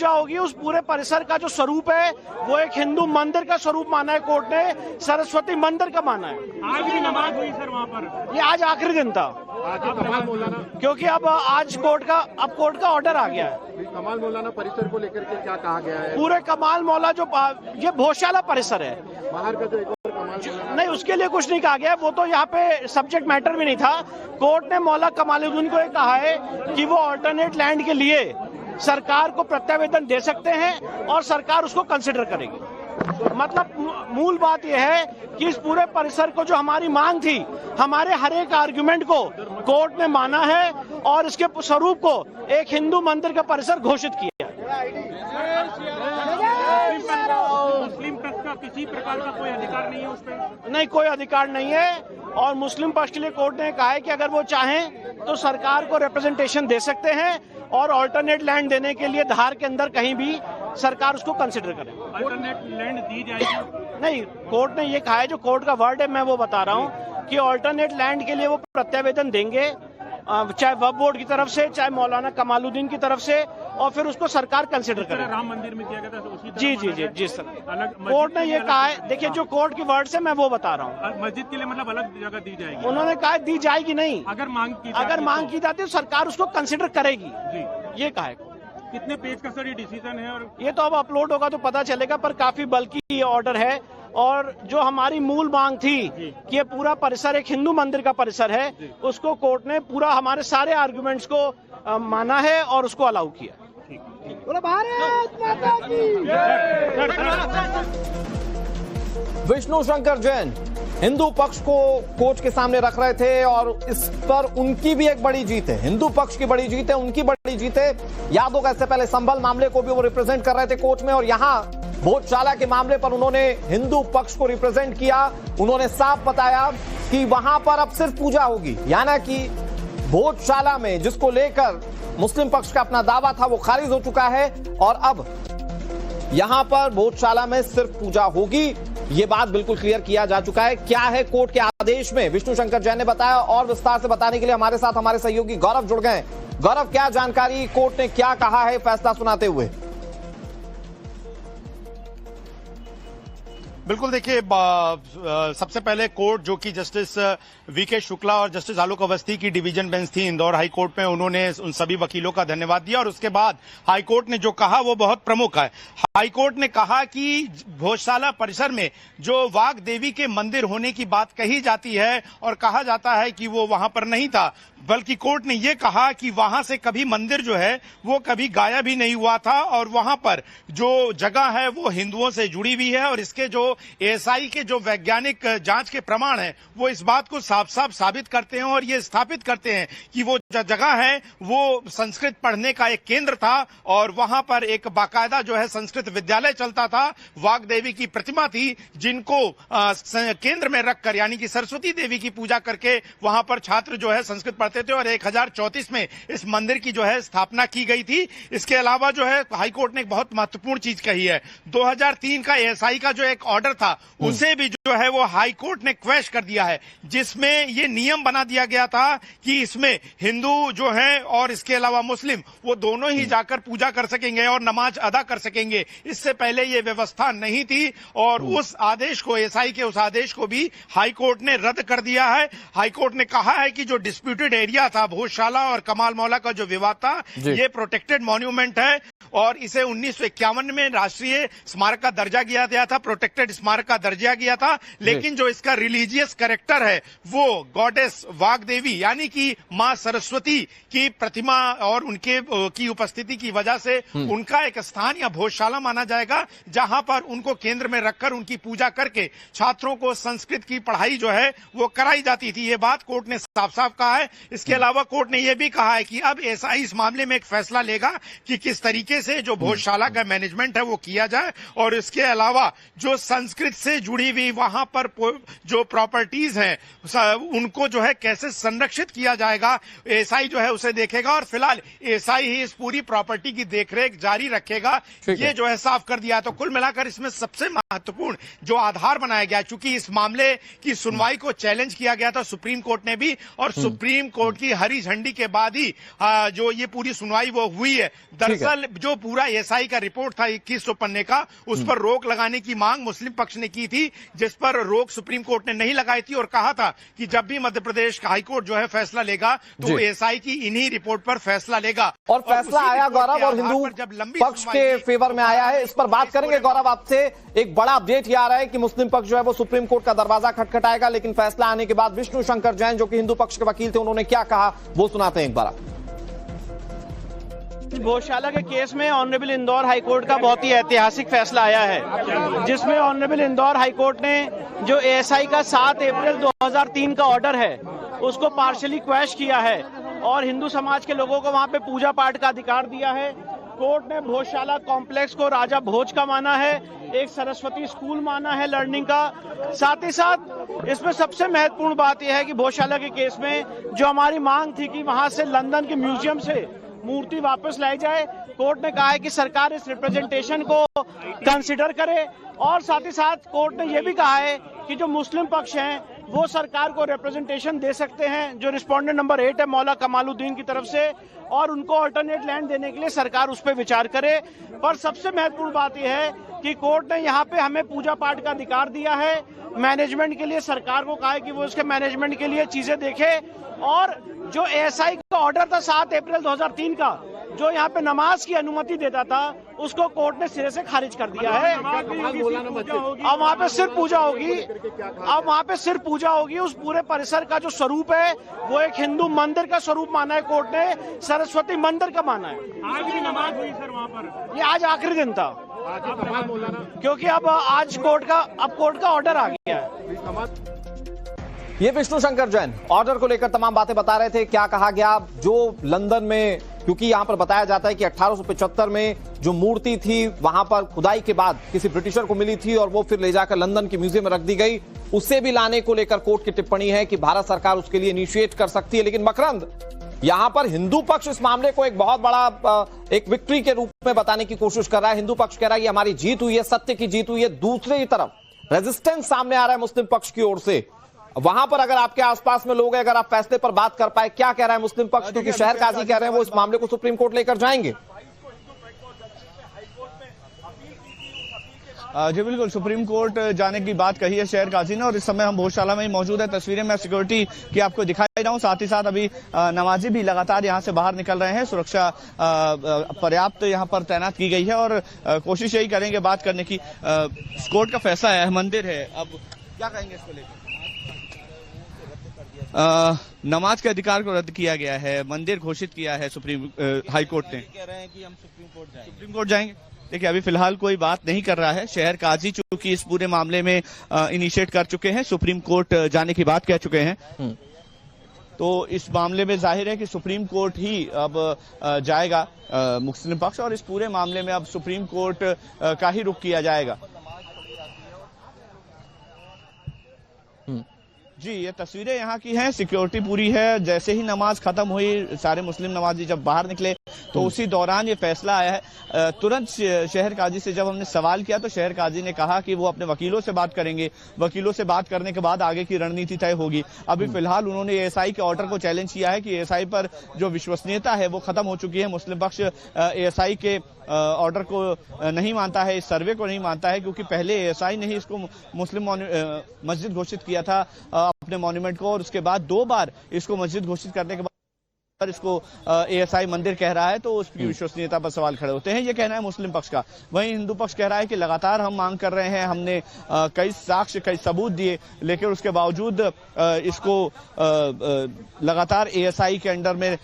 होगी, उस पूरे परिसर का जो स्वरूप है वो एक हिंदू मंदिर का स्वरूप माना है कोर्ट ने, सरस्वती मंदिर का माना है। आज भी नमाज हुई सर वहाँ पर? ये आज आखिरी दिन था, क्योंकि अब आज कोर्ट का ऑर्डर आ गया है। कमाल मौलाना परिसर को लेकर के क्या कहा गया है? पूरे कमाल मौला जो ये भोजशाला परिसर है, बाहर का जो एक और कमाल नहीं, उसके लिए कुछ नहीं कहा गया, वो तो यहाँ पे सब्जेक्ट मैटर भी नहीं था। कोर्ट ने मौला कमालुद्दीन को ये कहा है कि वो अल्टरनेट लैंड के लिए सरकार को प्रत्यावेदन दे सकते हैं और सरकार उसको कंसिडर करेगी। मतलब मूल बात यह है कि इस पूरे परिसर को जो हमारी मांग थी, हमारे हर एक आर्गुमेंट को कोर्ट ने माना है और इसके स्वरूप को एक हिंदू मंदिर का परिसर घोषित किया। मुस्लिम पक्ष का किसी प्रकार का कोई अधिकार नहीं है उस पर? नहीं, कोई अधिकार नहीं है। और मुस्लिम पक्ष के लिए कोर्ट ने कहा है कि अगर वो चाहें तो सरकार को रिप्रेजेंटेशन दे सकते हैं और अल्टरनेट लैंड देने के लिए धार के अंदर कहीं भी सरकार उसको कंसिडर करे। अल्टरनेट लैंड दी जाएगी? नहीं, कोर्ट ने ये कहा है, जो कोर्ट का वर्ड है मैं वो बता रहा हूँ कि अल्टरनेट लैंड के लिए वो प्रत्यावेदन देंगे, चाहे वक्फ बोर्ड की तरफ से, चाहे मौलाना कमालुद्दीन की तरफ से, और फिर उसको सरकार कंसिडर करे। राम मंदिर में किया गया था उसी जी सर, कोर्ट ने ये कहा है। देखिए, जो कोर्ट की वर्ड से मैं वो बता रहा हूँ। मस्जिद के लिए मतलब अलग जगह दी जाएगी? उन्होंने कहा दी जाएगी नहीं, अगर मांग की जाती है तो सरकार उसको कंसिडर करेगी, ये कहा है। कितने पेज का सर ये डिसीजन है? और ये तो अब अपलोड होगा तो पता चलेगा, पर काफी बल्कि ये ऑर्डर है। और जो हमारी मूल मांग थी कि ये पूरा परिसर एक हिंदू मंदिर का परिसर है, उसको कोर्ट ने पूरा हमारे सारे आर्गुमेंट्स को माना है और उसको अलाउ किया। भारत माता की विष्णु शंकर जैन हिंदू पक्ष को कोर्ट के सामने रख रहे थे और इस पर उनकी भी एक बड़ी जीत है। हिंदू पक्ष की बड़ी जीत है, उनकी बड़ी जीत है। याद होगा इससे पहले संभल मामले को भी वो रिप्रेजेंट कर रहे थे कोर्ट में, और यहां भोजशाला के मामले पर उन्होंने हिंदू पक्ष को रिप्रेजेंट किया। उन्होंने साफ बताया कि वहां पर अब सिर्फ पूजा होगी, यानी कि भोजशाला में जिसको लेकर मुस्लिम पक्ष का अपना दावा था वो खारिज हो चुका है और अब यहां पर भोजशाला में सिर्फ पूजा होगी। ये बात बिल्कुल क्लियर किया जा चुका है। क्या है कोर्ट के आदेश में, विष्णु शंकर जैन ने बताया, और विस्तार से बताने के लिए हमारे साथ हमारे सहयोगी गौरव जुड़ गए। गौरव, क्या जानकारी, कोर्ट ने क्या कहा है फैसला सुनाते हुए? बिल्कुल, देखिए सबसे पहले कोर्ट, जो कि जस्टिस वीके शुक्ला और जस्टिस आलोक अवस्थी की डिवीजन बेंच थी इंदौर हाई कोर्ट में, उन्होंने उन सभी वकीलों का धन्यवाद दिया और उसके बाद हाई कोर्ट ने जो कहा वो बहुत प्रमुख है। हाईकोर्ट ने कहा कि भोजशाला परिसर में जो वाघ देवी के मंदिर होने की बात कही जाती है और कहा जाता है कि वो वहां पर नहीं था, बल्कि कोर्ट ने ये कहा कि वहां से कभी मंदिर जो है वो कभी गायब ही नहीं हुआ था और वहां पर जो जगह है वो हिंदुओं से जुड़ी हुई है। और इसके जो एएसआई के जो वैज्ञानिक जांच के प्रमाण है वो इस बात को साफ साफ साबित करते हैं और ये स्थापित करते हैं कि वो जगह है वो संस्कृत पढ़ने का एक केंद्र था और वहां पर एक बाकायदा जो है संस्कृत विद्यालय चलता था। वाघ देवी की प्रतिमा थी जिनको केंद्र में रखकर यानी कि सरस्वती देवी की पूजा करके वहां पर छात्र जो है संस्कृत पढ़ते थे और 1034 में इस मंदिर की जो है स्थापना की गई थी। इसके अलावा जो है हाईकोर्ट ने एक बहुत महत्वपूर्ण चीज कही है, 2003 का एएसआई का जो एक ऑर्डर था उसे भी जो है वो हाईकोर्ट ने क्वैश कर दिया है, जिसमें ये नियम बना दिया गया था कि इसमें हिंदू जो है और इसके अलावा मुस्लिम वो दोनों ही जाकर पूजा कर सकेंगे और नमाज अदा कर सकेंगे। इससे पहले ये व्यवस्था नहीं थी और उस आदेश को एएसआई के उस आदेश को भी हाईकोर्ट ने रद्द कर दिया है। हाईकोर्ट ने कहा है कि जो डिस्प्यूटेड एरिया था भोजशाला और कमाल मौला का जो विवाद था ये प्रोटेक्टेड मॉन्यूमेंट है और इसे 1951 में राष्ट्रीय स्मारक का दर्जा दिया गया था, प्रोटेक्टेड स्मारक का दर्जा दिया था। लेकिन जो इसका रिलीजियस कैरेक्टर है वो गॉडेस वाघ देवी यानी कि मां सरस्वती की प्रतिमा और उनके की उपस्थिति की वजह से उनका एक स्थान या भोजशाला माना जाएगा, जहां पर उनको केंद्र में रखकर उनकी पूजा करके छात्रों को संस्कृत की पढ़ाई जो है वो कराई जाती थी। ये बात कोर्ट ने साफ साफ कहा है। इसके अलावा कोर्ट ने यह भी कहा है कि अब एएसआई इस मामले में एक फैसला लेगा कि किस तरीके से जो भोजशाला का मैनेजमेंट है वो किया जाए और इसके अलावा जो संस्कृत से जुड़ी हुई वहां पर जो प्रॉपर्टीज हैं उनको जो है कैसे संरक्षित किया जाएगा, एएसआई जो है उसे देखेगा और फिलहाल एएसआई ही इस पूरी प्रॉपर्टी की देखरेख जारी रखेगा। ये जो है साफ कर दिया। तो कुल मिलाकर इसमें सबसे महत्वपूर्ण जो आधार बनाया गया, चूंकि इस मामले की सुनवाई को चैलेंज किया गया था सुप्रीम कोर्ट ने भी और सुप्रीम कोर्ट की हरी झंडी के बाद ही जो ये पूरी सुनवाई वो हुई है। दरअसल जो पूरा एएसआई का रिपोर्ट था 2100 पन्ने का, उस पर रोक लगाने की मांग मुस्लिम पक्ष ने की थी, जिस पर रोक सुप्रीम कोर्ट ने नहीं लगाई थी और कहा था कि जब भी मध्य प्रदेश का हाईकोर्ट जो है फैसला लेगा तो एएसआई की इन्हीं रिपोर्ट पर फैसला लेगा। और फैसला आया गौरव और हिंदू पक्ष के फेवर में आया है। इस पर बात करेंगे गौरव आपसे। एक बड़ा अपडेट ये आ रहा है कि मुस्लिम पक्ष जो है वो सुप्रीम कोर्ट का दरवाजा खटखटाएगा, लेकिन फैसला आने के बाद विष्णु शंकर जैन जो कि हिंदू पक्ष के वकील थे उन्होंने क्या कहा वो सुनाते हैं एक बार। भोजशाला के केस में ऑनरेबल इंदौर हाईकोर्ट का बहुत ही ऐतिहासिक फैसला आया है, जिसमें ऑनरेबल इंदौर हाईकोर्ट ने जो एएसआई का 7 अप्रैल 2003 का ऑर्डर है उसको पार्शियली क्वैश किया है और हिंदू समाज के लोगों को वहां पे पूजा पाठ का अधिकार दिया है। कोर्ट ने भोजशाला कॉम्प्लेक्स को राजा भोज का माना है, एक सरस्वती स्कूल माना है लर्निंग का। साथ ही साथ इसमें सबसे महत्वपूर्ण बात यह है कि भोजशाला के केस में जो हमारी मांग थी कि वहां से लंदन के म्यूजियम से मूर्ति वापस लाई जाए, कोर्ट ने कहा है कि सरकार इस रिप्रेजेंटेशन को कंसिडर करे और साथ ही साथ कोर्ट ने यह भी कहा है कि जो मुस्लिम पक्ष हैं वो सरकार को रिप्रेजेंटेशन दे सकते हैं, जो रिस्पोंडेंट नंबर 8 है मौला कमालुद्दीन की तरफ से, और उनको अल्टरनेट लैंड देने के लिए सरकार उस पर विचार करे। पर सबसे महत्वपूर्ण बात यह है कि कोर्ट ने यहाँ पे हमें पूजा पाठ का अधिकार दिया है। मैनेजमेंट के लिए सरकार को कहा है कि वो उसके मैनेजमेंट के लिए चीजें देखे और जो एएसआई का ऑर्डर था 7 अप्रैल 2003 का जो यहाँ पे नमाज की अनुमति देता था उसको कोर्ट ने सिरे से खारिज कर दिया है। अब वहाँ पे सिर्फ पूजा होगी, अब वहाँ पे सिर्फ पूजा होगी। उस पूरे परिसर का जो स्वरूप है वो एक हिंदू मंदिर का स्वरूप माना है कोर्ट ने, सरस्वती मंदिर का माना है। आज भी नमाज हुई सर वहाँ पर, ये आज आखिरी दिन था क्योंकि अब आज कोर्ट का ऑर्डर आ गया है। ये विष्णु शंकर जैन ऑर्डर को लेकर तमाम बातें बता रहे थे। क्या कहा गया जो लंदन में, क्योंकि यहां पर बताया जाता है कि 1875 में जो मूर्ति थी वहां पर खुदाई के बाद किसी ब्रिटिशर को मिली थी और वो फिर ले जाकर लंदन के म्यूजियम में रख दी गई, उसे भी लाने को लेकर कोर्ट की टिप्पणी है कि भारत सरकार उसके लिए इनिशिएट कर सकती है। लेकिन मकरंद, यहां पर हिंदू पक्ष इस मामले को एक बहुत बड़ा एक विक्ट्री के रूप में बताने की कोशिश कर रहा है। हिंदू पक्ष कह रहा है कि हमारी जीत हुई है, सत्य की जीत हुई है। दूसरी तरफ रेजिस्टेंस सामने आ रहा है मुस्लिम पक्ष की ओर से। वहां पर अगर आपके आसपास में लोग हैं, अगर आप फैसले पर बात कर पाए, क्या कह रहा है मुस्लिम पक्ष? क्योंकि शहर काजी कह रहे हैं वो इस मामले को सुप्रीम कोर्ट लेकर जाएंगे। जी बिल्कुल, सुप्रीम कोर्ट जाने की बात कही है शहर काजी ने और इस समय हम भोजशाला में ही मौजूद है। तस्वीरें मैं सिक्योरिटी की आपको दिखाई रहा हूं, साथ ही साथ अभी नमाजी भी लगातार यहां से बाहर निकल रहे हैं। सुरक्षा पर्याप्त यहां पर तैनात की गई है और कोशिश यही करेंगे बात करने की। कोर्ट का फैसला है, मंदिर है, अब क्या कहेंगे इसको लेकर? नमाज के अधिकार को रद्द किया गया है, मंदिर घोषित किया है सुप्रीम हाई कोर्ट ने। कह रहे हैं कि हम सुप्रीम कोर्ट जाएंगे। देखिए अभी फिलहाल कोई बात नहीं कर रहा है। शहर काजी चूंकि इस पूरे मामले में इनिशिएट कर चुके हैं, सुप्रीम कोर्ट जाने की बात कह चुके हैं, तो इस मामले में जाहिर है कि सुप्रीम कोर्ट ही अब जाएगा मुस्लिम पक्ष, और इस पूरे मामले में अब सुप्रीम कोर्ट का ही रुख किया जाएगा। जी ये तस्वीरें यहाँ की हैं, सिक्योरिटी पूरी है। जैसे ही नमाज खत्म हुई, सारे मुस्लिम नमाजी जब बाहर निकले तो उसी दौरान ये फैसला आया है। तुरंत शहर काजी से जब हमने सवाल किया तो शहर काजी ने कहा कि वो अपने वकीलों से बात करेंगे, वकीलों से बात करने के बाद आगे की रणनीति तय होगी। अभी फिलहाल उन्होंने एएसआई के ऑर्डर को चैलेंज किया है कि एएसआई पर जो विश्वसनीयता है वो खत्म हो चुकी है। मुस्लिम पक्ष एएसआई के ऑर्डर को नहीं मानता है, इस सर्वे को नहीं मानता है, क्योंकि पहले एएसआई ने ही इसको मुस्लिम मस्जिद घोषित किया था अपने मॉन्यूमेंट को, और उसके बाद 2 बार इसको मस्जिद घोषित करने के बाद इसको एएसआई मंदिर कह रहा है, तो उसकी विश्वसनीयता पर सवाल खड़े होते हैं। ये कहना है मुस्लिम पक्ष का। वहीं हिंदू पक्ष कह रहा है कि लगातार हम मांग कर रहे हैं, हमने कई साक्ष्य कई सबूत दिए, लेकिन उसके बावजूद इसको लगातार एएसआई के अंडर में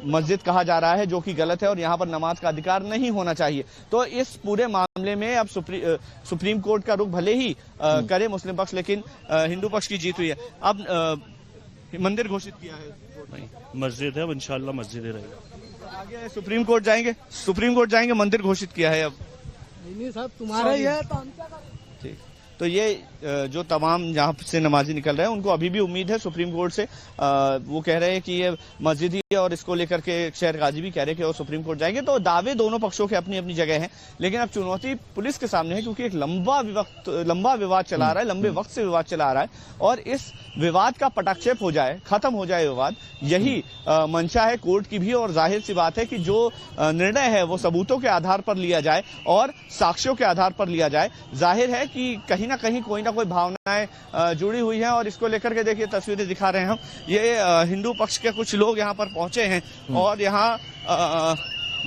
मस्जिद कहा जा रहा है, जो कि गलत है और यहाँ पर नमाज का अधिकार नहीं होना चाहिए। तो इस पूरे मामले में अब सुप्रीम कोर्ट का रुख भले ही करे मुस्लिम पक्ष, लेकिन हिंदू पक्ष की जीत हुई है। अब मंदिर घोषित किया है, मस्जिद है, इंशाल्लाह मस्जिद ही रहेगा। आगे सुप्रीम कोर्ट जाएंगे, मंदिर घोषित किया है अब। नहीं साहब तुम्हारा ही है तो हम क्या करें? ठीक, तो ये जो तमाम यहाँ से नमाजी निकल रहे हैं उनको अभी भी उम्मीद है सुप्रीम कोर्ट से। वो कह रहे हैं कि ये मस्जिद ही है, और इसको लेकर के शहर काजी भी कह रहे हैं कि वो सुप्रीम कोर्ट जाएंगे। तो दावे दोनों पक्षों के अपनी अपनी जगह हैं, लेकिन अब चुनौती पुलिस के सामने है, क्योंकि एक लंबा विवाद चला आ रहा है, लंबे वक्त से विवाद चला आ रहा है, और इस विवाद का पटाक्षेप हो जाए, खत्म हो जाए विवाद, यही मंशा है कोर्ट की भी। और जाहिर सी बात है कि जो निर्णय है वो सबूतों के आधार पर लिया जाए और साक्ष्यों के आधार पर लिया जाए। जाहिर है कि कहीं ना कहीं कोई ना कोई भावनाएं जुड़ी हुई हैं, और इसको लेकर के देखिए तस्वीरें दिखा रहे हैं हम। ये हिंदू पक्ष के कुछ लोग यहाँ पर पहुंचे हैं, और यहाँ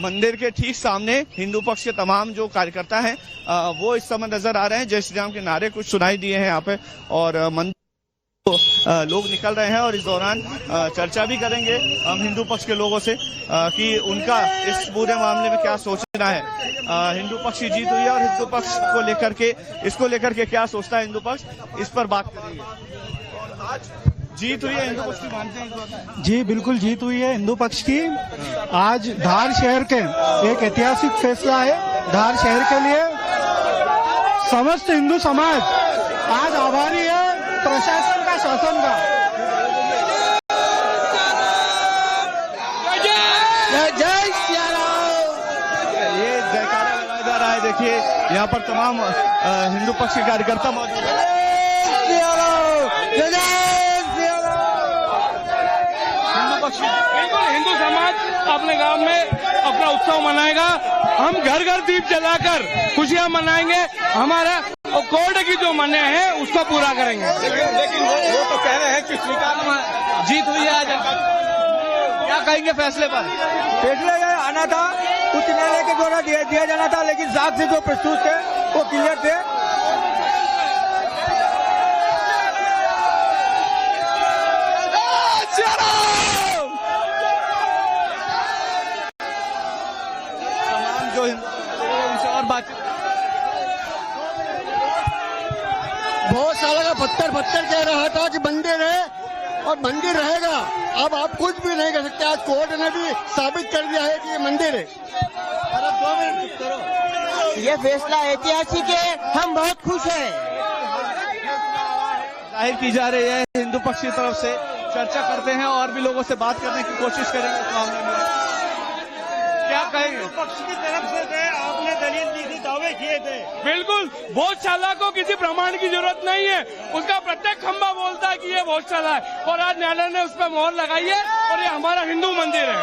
मंदिर के ठीक सामने हिंदू पक्ष के तमाम जो कार्यकर्ता हैं वो इस समय नजर आ रहे हैं। जय श्री राम के नारे कुछ सुनाई दिए हैं यहाँ पे, और मंदिर लोग निकल रहे हैं, और इस दौरान चर्चा भी करेंगे हम हिंदू पक्ष के लोगों से कि उनका इस पूरे मामले में क्या सोचना है। हिंदू पक्ष की जीत हुई है, और हिंदू पक्ष को लेकर के इसको लेकर के क्या सोचता है हिंदू पक्ष, इस पर बात करेंगे। आज जीत हुई है हिंदू पक्ष की, मानते हैं? जी बिल्कुल जीत हुई है हिंदू पक्ष की। आज धार शहर के एक ऐतिहासिक फैसला है। धार शहर के लिए समस्त हिंदू समाज आज आभारी है प्रशासन का, शासन का। जय श्री राम। ये जयकारा लगाया जा रहा है। देखिए यहाँ पर तमाम हिंदू पक्ष के कार्यकर्ता मौजूद हैं। बिल्कुल हिंदू समाज अपने गांव में अपना उत्सव मनाएगा। हम घर घर दीप जलाकर खुशियां मनाएंगे। हमारा कोर्ट की जो मान्य है उसको पूरा करेंगे। लेकिन वो तो कह रहे हैं कि स्वीकार जीत हुई है आज। क्या कहेंगे फैसले पर? फैसले आना था, उच्च न्यायालय के द्वारा दिया जाना था, लेकिन साक्ष्य जो प्रस्तुत थे वो क्लियर थे। तमाम जो उनसे और बात बहुत साल का पत्थर कह रहा था कि मंदिर है और मंदिर रहेगा। अब आप कुछ भी नहीं कर सकते। आज कोर्ट ने भी साबित कर दिया है कि ये मंदिर है। अरे 2 मिनट चुप करो। ये फैसला ऐतिहासिक है, हम बहुत खुश हैं। जाहिर की जा रही है हिंदू पक्ष की तरफ से। चर्चा करते हैं और भी लोगों से बात करने की कोशिश करेंगे इस मामले में। क्या कहेंगे? पक्ष की तरफ से थे, आपने दलील दी थी, दावे किए थे। बिल्कुल भोजशाला को किसी प्रमाण की जरूरत नहीं है। उसका प्रत्येक खंभा बोलता है कि ये भोजशाला है, और आज न्यायालय ने उस पर मोहर लगाई है, और ये हमारा हिंदू मंदिर है।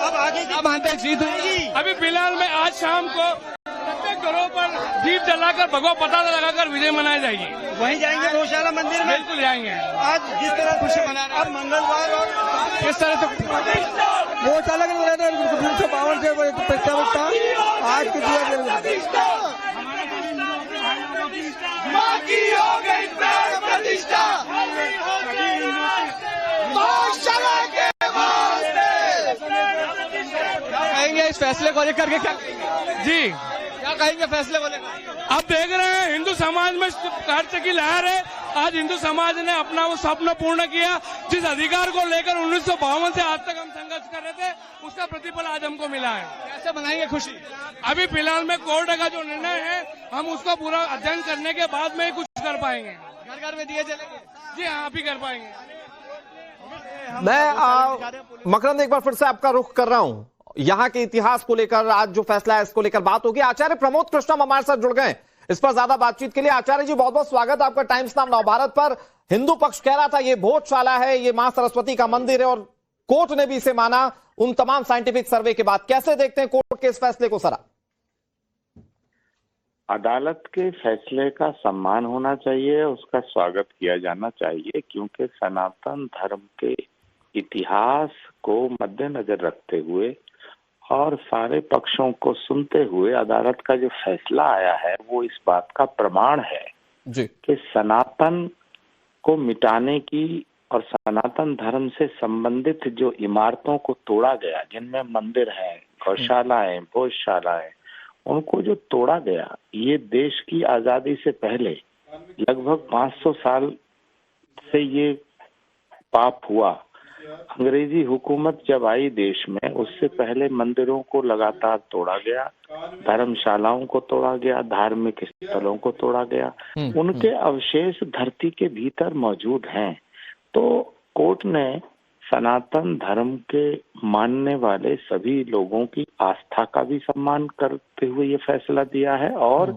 अब आगे क्या मानते हैं, जीत होगी? अभी फिलहाल में आज शाम को प्रत्येक घरों पर दीप जलाकर भगवा पताका लगाकर विजय मनाई जाएगी। वहीं जाएंगे गौशाला मंदिर में? बिल्कुल जाएंगे। आज जिस तरह खुशी मना रहे हैं, आज मंगलवार और किस तरह से गौशाला के 1952 से प्रस्तावित था, आज के कहेंगे इस फैसले को लेकर के? क्या जी क्या कहेंगे फैसले को लेकर? अब देख रहे हैं हिंदू समाज में हर्ष की लहर है। आज हिंदू समाज ने अपना वो सपना पूर्ण किया। जिस अधिकार को लेकर 1952 से आज तक हम संघर्ष कर रहे थे, उसका प्रतिफल आज हमको मिला है। कैसे मनाएंगे खुशी? अभी फिलहाल में कोर्ट का जो निर्णय है, हम उसको पूरा अध्ययन करने के बाद में ही कुछ कर पाएंगे। घर घर में दिए जलेंगे? जी हाँ, अभी कर पाएंगे। मैं मकरंद एक बार फिर से आपका रुख कर रहा हूं। यहाँ के इतिहास को लेकर आज जो फैसला है, इसको लेकर बात होगी। आचार्य प्रमोद कृष्णम हमारे साथ जुड़ गए इस पर ज्यादा बातचीत के लिए। आचार्य जी, बहुत बहुत स्वागत आपका टाइम्स नाम नवभारत पर। हिंदू पक्ष कह रहा था ये भोजशाला है, ये मां सरस्वती का मंदिर है, और कोर्ट ने भी इसे माना उन तमाम साइंटिफिक सर्वे के बाद। कैसे देखते हैं कोर्ट के इस फैसले को सर? अदालत के फैसले का सम्मान होना चाहिए, उसका स्वागत किया जाना चाहिए, क्योंकि सनातन धर्म के इतिहास को मद्देनजर रखते हुए और सारे पक्षों को सुनते हुए अदालत का जो फैसला आया है, वो इस बात का प्रमाण है जी कि सनातन को मिटाने की और सनातन धर्म से संबंधित जो इमारतों को तोड़ा गया, जिनमें मंदिर है, गौशालाएं, भोजशालाएं, उनको जो तोड़ा गया, ये देश की आजादी से पहले लगभग 500 साल से ये पाप हुआ। अंग्रेजी हुकूमत जब आई देश में, उससे पहले मंदिरों को लगातार तोड़ा गया, धर्मशालाओं को तोड़ा गया, धार्मिक स्थलों को तोड़ा गया। उनके अवशेष धरती के भीतर मौजूद हैं। तो कोर्ट ने सनातन धर्म के मानने वाले सभी लोगों की आस्था का भी सम्मान करते हुए ये फैसला दिया है, और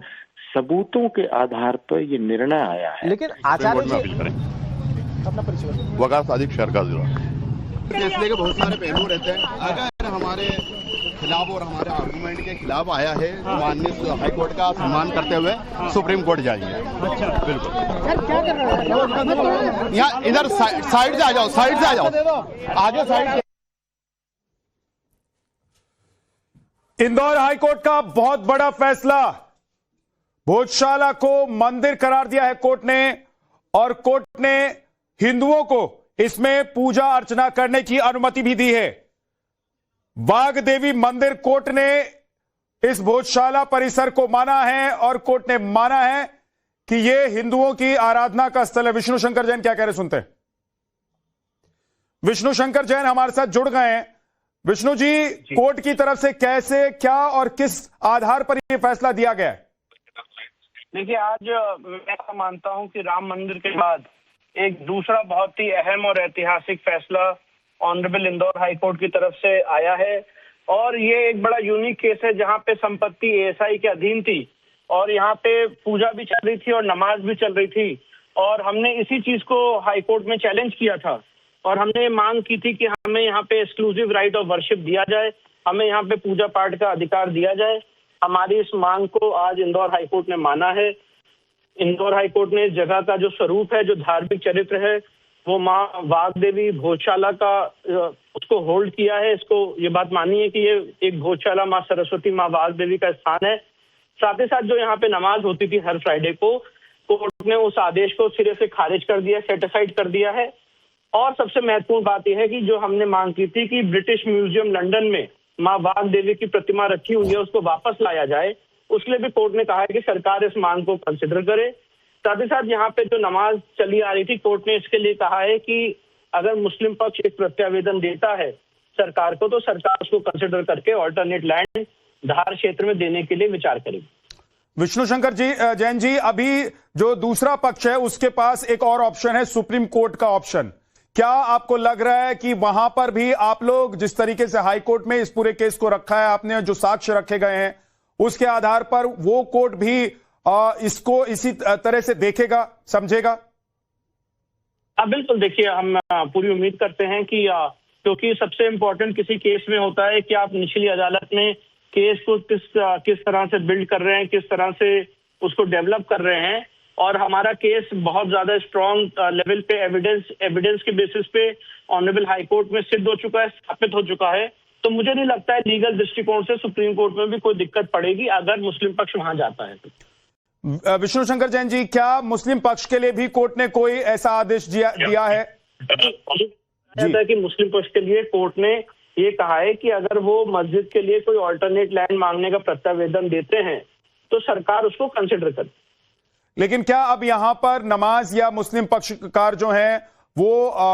सबूतों के आधार पर ये निर्णय आया है। लेकिन आचार्य जी, वकालत सादिक शहर का जिला फैसले के बहुत सारे पहलू रहते हैं। अगर हमारे खिलाफ और हमारे आर्गूमेंट के खिलाफ आया है, माननीय हाई कोर्ट का सम्मान करते हुए सुप्रीम कोर्ट जाएंगे। अच्छा, बिल्कुल। यहाँ इधर साइड से आ जाओ, साइड से आ जाओ, आगे साइड से। इंदौर हाईकोर्ट का बहुत बड़ा फैसला, भोजशाला को मंदिर करार दिया है कोर्ट ने, और कोर्ट ने हिंदुओं को इसमें पूजा अर्चना करने की अनुमति भी दी है। वाघ देवी मंदिर कोर्ट ने इस भोजशाला परिसर को माना है, और कोर्ट ने माना है कि यह हिंदुओं की आराधना का स्थल है। विष्णु शंकर जैन क्या कह रहे, सुनते हैं। विष्णु शंकर जैन हमारे साथ जुड़ गए हैं। विष्णु जी, कोर्ट की तरफ से कैसे, क्या और किस आधार पर यह फैसला दिया गया है? देखिए, आज मैं मानता हूं कि राम मंदिर के बाद एक दूसरा बहुत ही अहम और ऐतिहासिक फैसला ऑनरेबल इंदौर हाई कोर्ट की तरफ से आया है, और ये एक बड़ा यूनिक केस है जहां पे संपत्ति एएसआई के अधीन थी, और यहाँ पे पूजा भी चल रही थी और नमाज भी चल रही थी, और हमने इसी चीज को हाई कोर्ट में चैलेंज किया था, और हमने मांग की थी कि हमें यहाँ पे एक्सक्लूसिव राइट ऑफ वर्शिप दिया जाए, हमें यहाँ पे पूजा पाठ का अधिकार दिया जाए। हमारी इस मांग को आज इंदौर हाई कोर्ट ने माना है। इंदौर हाई कोर्ट ने इस जगह का जो स्वरूप है, जो धार्मिक चरित्र है, वो माँ वाघ देवी भोजशाला का उसको होल्ड किया है। इसको ये बात मानी है कि ये एक भोजशाला माँ सरस्वती, माँ वाघ देवी का स्थान है। साथ ही साथ जो यहाँ पे नमाज होती थी हर फ्राइडे को, कोर्ट ने उस आदेश को सिरे से खारिज कर दिया, सेटिसाइड कर दिया है। और सबसे महत्वपूर्ण बात यह है कि जो हमने मांग की थी कि ब्रिटिश म्यूजियम लंदन में माँ वाघ देवी की प्रतिमा रखी हुई है, उसको वापस लाया जाए, उसके लिए भी कोर्ट ने कहा है कि सरकार इस मांग को कंसिडर करे। साथ ही साथ यहाँ पे जो नमाज चली आ रही थी, कोर्ट ने इसके लिए कहा है कि अगर मुस्लिम पक्ष एक प्रत्यावेदन देता है सरकार को, तो सरकार उसको कंसिडर करके ऑल्टरनेट लैंड धार क्षेत्र में देने के लिए विचार करेगी। विष्णु शंकर जी, जैन जी, अभी जो दूसरा पक्ष है उसके पास एक और ऑप्शन है, सुप्रीम कोर्ट का ऑप्शन। क्या आपको लग रहा है कि वहां पर भी आप लोग जिस तरीके से हाई कोर्ट में इस पूरे केस को रखा है, आपने जो साक्ष्य रखे गए हैं, उसके आधार पर वो कोर्ट भी इसको इसी तरह से देखेगा, समझेगा? बिल्कुल। देखिए, हम पूरी उम्मीद करते हैं कि क्योंकि सबसे इम्पोर्टेंट किसी केस में होता है कि आप निचली अदालत में केस को किस तरह से बिल्ड कर रहे हैं, किस तरह से उसको डेवलप कर रहे हैं और हमारा केस बहुत ज्यादा स्ट्रॉन्ग लेवल पे एविडेंस के बेसिस पे ऑनरेबल हाई कोर्ट में सिद्ध हो चुका है, स्थापित हो चुका है। तो मुझे नहीं लगता है लीगल दृष्टिकोण से सुप्रीम कोर्ट में भी कोई दिक्कत पड़ेगी अगर मुस्लिम पक्ष वहां जाता है तो। विष्णु शंकर जैन जी, क्या मुस्लिम पक्ष के लिए भी कोर्ट ने कोई ऐसा आदेश दिया है? कि मुस्लिम पक्ष के लिए कोर्ट ने ये कहा है कि अगर वो मस्जिद के लिए कोई ऑल्टरनेट लैंड मांगने का प्रत्यावेदन देते हैं तो सरकार उसको कंसिडर करे। लेकिन क्या अब यहां पर नमाज या मुस्लिम पक्षकार जो हैं वो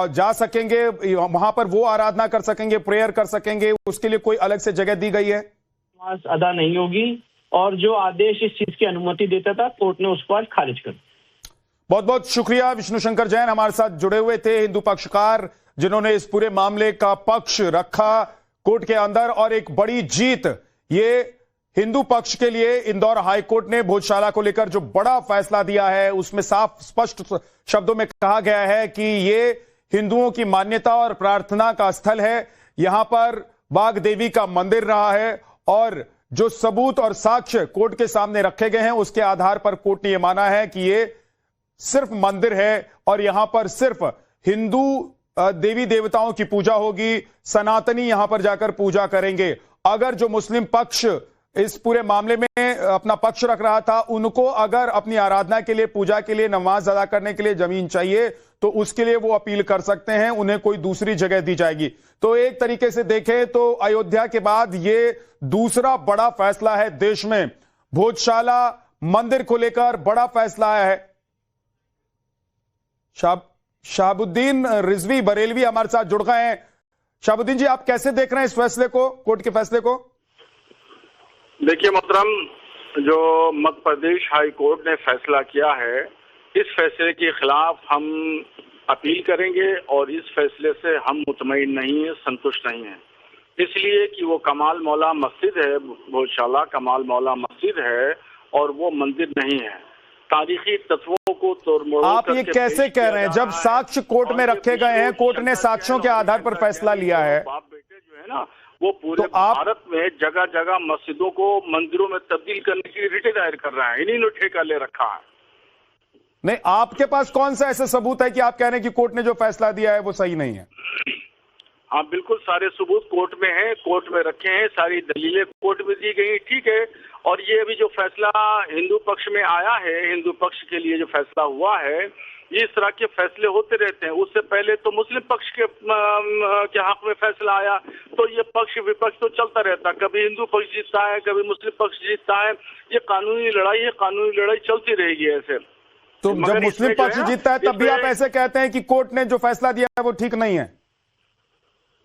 जा सकेंगे, वहां पर वो आराधना कर सकेंगे, प्रेयर कर सकेंगे, उसके लिए कोई अलग से जगह दी गई है? नमाज अदा नहीं होगी और जो आदेश इस चीज की अनुमति देता था कोर्ट ने उसको आज खारिज कर दिया। बहुत बहुत शुक्रिया विष्णु शंकर जैन हमारे साथ जुड़े हुए थे, हिंदू पक्षकार जिन्होंने इस पूरे मामले का पक्ष रखा कोर्ट के अंदर। और एक बड़ी जीत ये हिंदू पक्ष के लिए, इंदौर हाईकोर्ट ने भोजशाला को लेकर जो बड़ा फैसला दिया है उसमें साफ स्पष्ट शब्दों में कहा गया है कि ये हिंदुओं की मान्यता और प्रार्थना का स्थल है, यहां पर बाग देवी का मंदिर रहा है और जो सबूत और साक्ष्य कोर्ट के सामने रखे गए हैं उसके आधार पर कोर्ट ने यह माना है कि ये सिर्फ मंदिर है और यहां पर सिर्फ हिंदू देवी देवताओं की पूजा होगी, सनातनी यहां पर जाकर पूजा करेंगे। अगर जो मुस्लिम पक्ष इस पूरे मामले में अपना पक्ष रख रहा था, उनको अगर अपनी आराधना के लिए, पूजा के लिए, नमाज अदा करने के लिए जमीन चाहिए तो उसके लिए वो अपील कर सकते हैं, उन्हें कोई दूसरी जगह दी जाएगी। तो एक तरीके से देखें तो अयोध्या के बाद ये दूसरा बड़ा फैसला है देश में, भोजशाला मंदिर को लेकर बड़ा फैसला आया है। शहाबुद्दीन रिजवी बरेलवी हमारे साथ जुड़ गए हैं। शहाबुद्दीन जी, आप कैसे देख रहे हैं इस फैसले को, कोर्ट के फैसले को? देखिए मोहतरम, जो मध्य प्रदेश हाई कोर्ट ने फैसला किया है, इस फैसले के खिलाफ हम अपील करेंगे और इस फैसले से हम मुतमईन नहीं है, संतुष्ट नहीं है। इसलिए कि वो कमाल मौला मस्जिद है, भोजशाला कमाल मौला मस्जिद है और वो मंदिर नहीं है। तारीखी तत्वों को तोड़-मोड़ आप ये कैसे कह रहे हैं जब साक्ष्य कोर्ट में रखे गए हैं, कोर्ट ने साक्ष्यों के आधार पर फैसला लिया है? बाप बेटे जो है ना, वो पूरे भारत में जगह जगह मस्जिदों को मंदिरों में तब्दील करने के लिए रिटे दायर कर रहा है, इन्हीं ने ठेका ले रखा है। नहीं, आपके पास कौन सा ऐसा सबूत है कि आप कह रहे हैं कि कोर्ट ने जो फैसला दिया है वो सही नहीं है? हाँ बिल्कुल, सारे सबूत कोर्ट में हैं, कोर्ट में रखे हैं, सारी दलीलें कोर्ट में दी गई, ठीक है। और ये अभी जो फैसला हिंदू पक्ष में आया है, हिंदू पक्ष के लिए जो फैसला हुआ है, ये इस तरह के फैसले होते रहते हैं। उससे पहले तो मुस्लिम पक्ष के हक में फैसला आया तो ये पक्ष विपक्ष तो चलता रहता, कभी हिंदू पक्ष जीतता है, कभी मुस्लिम पक्ष जीतता है। ये कानूनी लड़ाई है, कानूनी लड़ाई चलती रहेगी ऐसे। तो जब मुस्लिम पक्ष जीतता है तब भी आप ऐसे कहते हैं कि कोर्ट ने जो फैसला दिया है वो ठीक नहीं है?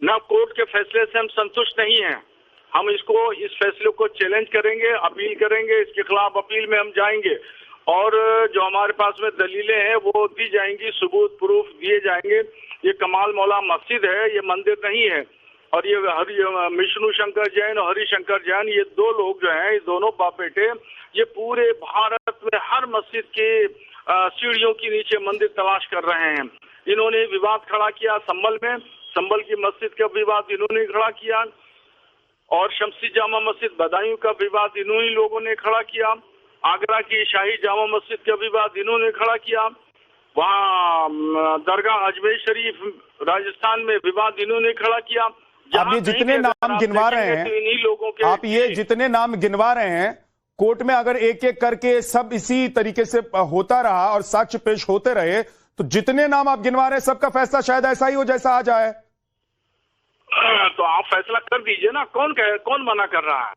ना, कोर्ट के फैसले से हम संतुष्ट नहीं हैं। हम इस फैसले को चैलेंज करेंगे, अपील करेंगे, इसके खिलाफ अपील में हम जाएंगे और जो हमारे पास में दलीलें हैं वो दी जाएंगी, सबूत प्रूफ दिए जाएंगे। ये कमाल मौला मस्जिद है, ये मंदिर नहीं है। और ये विष्णु शंकर जैन और हरिशंकर जैन, ये दो लोग जो हैं, ये दोनों बाप बेटे, ये पूरे भारत में हर मस्जिद के सीढ़ियों के नीचे मंदिर तलाश कर रहे हैं। इन्होंने विवाद खड़ा किया संभल में, संभल की मस्जिद का विवाद इन्होंने खड़ा किया और शमसी जामा मस्जिद बदायूं का विवाद इन्होंने लोगों ने खड़ा किया। आगरा की शाही जामा मस्जिद का विवाद इन्होंने खड़ा किया। वहाँ दरगाह अजमेर शरीफ राजस्थान में विवाद इन्होंने खड़ा किया। आप ये जितने नाम गिनवा रहे हैं, इन्हीं लोगों के, आप ये जितने नाम गिनवा रहे हैं, कोर्ट में अगर एक एक करके सब इसी तरीके से होता रहा और साक्ष्य पेश होते रहे तो जितने नाम आप गिनवा रहे हैं सबका फैसला शायद ऐसा ही हो जैसा आज आया है। तो आप फैसला कर दीजिए ना, कौन मना कर रहा है?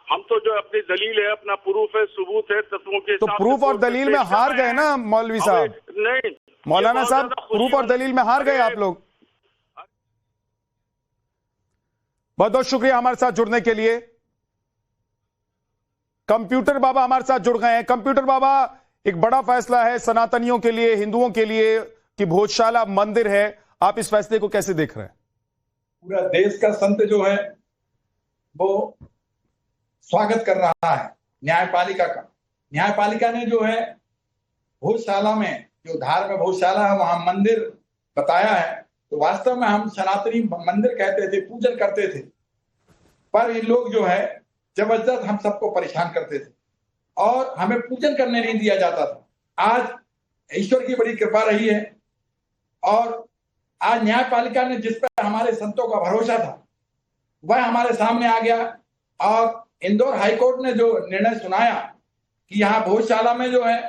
हम तो जो अपनी दलील है, अपना प्रूफ है, सबूत है, तत्वों के तो प्रूफ और दलील में हार गए ना मौलवी साहब। नहीं मौलाना साहब, प्रूफ और दलील में हार गए आप लोग। बहुत बहुत शुक्रिया हमारे साथ जुड़ने के लिए। कंप्यूटर बाबा हमारे साथ जुड़ गए हैं। कंप्यूटर बाबा, एक बड़ा फैसला है सनातनियों के लिए, हिंदुओं के लिए कि भोजशाला मंदिर है, आप इस फैसले को कैसे देख रहे हैं? पूरा देश का संत जो है वो स्वागत कर रहा है न्यायपालिका का। न्यायपालिका ने जो है भोजशाला में, जो धार में भोजशाला है, वहां मंदिर बताया है। तो वास्तव में हम सनातनी मंदिर कहते थे, पूजन करते थे, पर ये लोग जो है जबरदस्त हम सबको परेशान करते थे। और हमें पूजन करने नहीं दिया जाता था। आज ईश्वर की बड़ी कृपा रही है और आज न्यायपालिका ने जिस पर हमारे संतों का भरोसा था वह हमारे सामने आ गया और इंदौर हाईकोर्ट ने जो निर्णय सुनाया कि यहाँ भोजशाला में जो है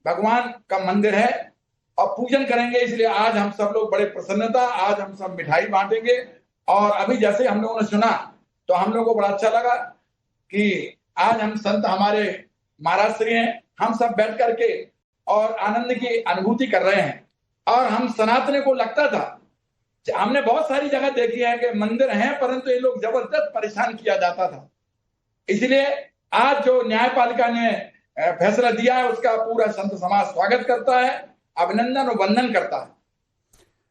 भगवान का मंदिर है और पूजन करेंगे, इसलिए आज हम सब लोग बड़े प्रसन्नता, आज हम सब मिठाई बांटेंगे। और अभी जैसे हम लोगों ने सुना तो हम लोगों को बड़ा अच्छा लगा कि आज हम संत हमारे महाराज श्री हैं, हम सब बैठ करके और आनंद की अनुभूति कर रहे हैं। और हम सनातनी को लगता था, हमने बहुत सारी जगह देखी है कि मंदिर हैं परंतु ये लोग जबरदस्त परेशान किया जाता था। इसलिए आज जो न्यायपालिका ने फैसला दिया है उसका पूरा संत समाज स्वागत करता है, अभिनंदन और वंदन करता है।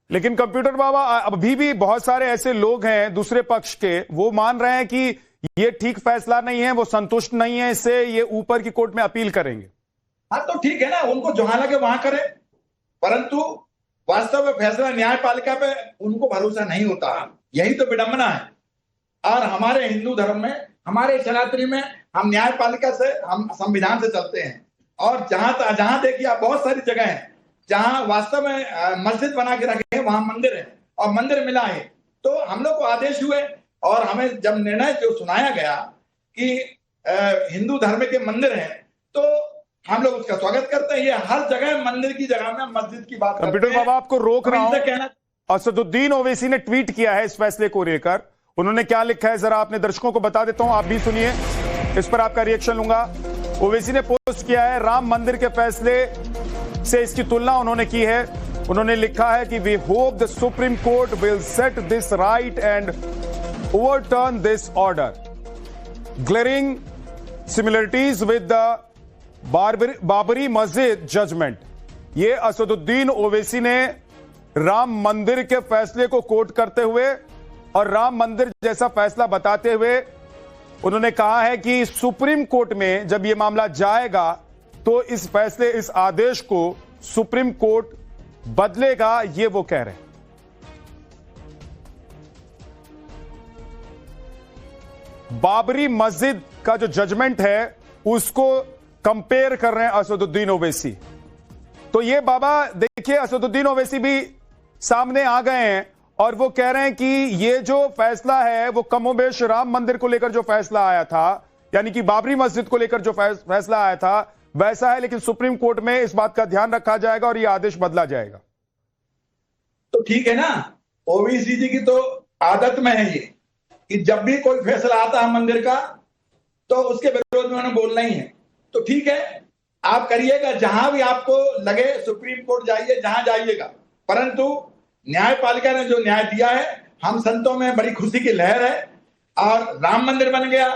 लेकिन कंप्यूटर बाबा, अभी भी बहुत सारे ऐसे लोग हैं दूसरे पक्ष के, वो मान रहे हैं कि ये ठीक फैसला नहीं है, वो संतुष्ट नहीं है इससे, ये ऊपर की कोर्ट में अपील करेंगे। हाँ तो ठीक है ना, उनको जहां लगे वहां करें, परंतु वास्तव में फैसला न्यायपालिका पे उनको भरोसा नहीं होता। यही तो विडंबना है। और हमारे हिंदू धर्म में, हमारे सनातनी में हम न्यायपालिका से, हम संविधान से चलते हैं। और जहां देखिए आप, बहुत सारी जगह है जहां वास्तव में मस्जिद बना के रखे हैं, वहां मंदिर है और मंदिर मिला है। तो हम लोग को आदेश हुए और हमें जब निर्णय जो सुनाया गया कि हिंदू धर्म के मंदिर हैं तो हम लोग उसका स्वागत करते हैं। ये हर जगह मंदिर की जगह में मस्जिद की बात कंप्यूटर बाबा, आपको रोक रहा हूं। असदुद्दीन ओवैसी ने ट्वीट किया है इस फैसले को लेकर। उन्होंने क्या लिखा है जरा अपने दर्शकों को बता देता हूं, आप भी सुनिए, इस पर आपका रिएक्शन लूंगा। ओवैसी ने पोस्ट किया है, राम मंदिर के फैसले से इसकी तुलना उन्होंने की है। उन्होंने लिखा है कि we hope the Supreme Court will set this right and overturn this order. Glaring similarities with the Babri Masjid judgment. ये असदुद्दीन ओवैसी ने राम मंदिर के फैसले को कोट करते हुए और राम मंदिर जैसा फैसला बताते हुए उन्होंने कहा है कि सुप्रीम कोर्ट में जब यह मामला जाएगा तो इस फैसले, इस आदेश को सुप्रीम कोर्ट बदलेगा, ये वो कह रहे हैं। बाबरी मस्जिद का जो जजमेंट है उसको कंपेयर कर रहे हैं असदुद्दीन ओवैसी। तो ये बाबा देखिए, असदुद्दीन ओवैसी भी सामने आ गए हैं और वो कह रहे हैं कि ये जो फैसला है वो कमोबेश राम मंदिर को लेकर जो फैसला आया था, यानी कि बाबरी मस्जिद को लेकर जो फैसला आया था वैसा है, लेकिन सुप्रीम कोर्ट में इस बात का ध्यान रखा जाएगा और ये आदेश बदला जाएगा। तो ठीक है ना, ओवैसी जी की तो आदत में है ये कि जब भी कोई फैसला आता है मंदिर का तो उसके विरोध में उन्हें बोलना ही है। तो ठीक है, आप करिएगा, जहां भी आपको लगे सुप्रीम कोर्ट जाइए, जहां जाइएगा, परंतु न्यायपालिका ने जो न्याय दिया है, हम संतों में बड़ी खुशी की लहर है। और राम मंदिर बन गया,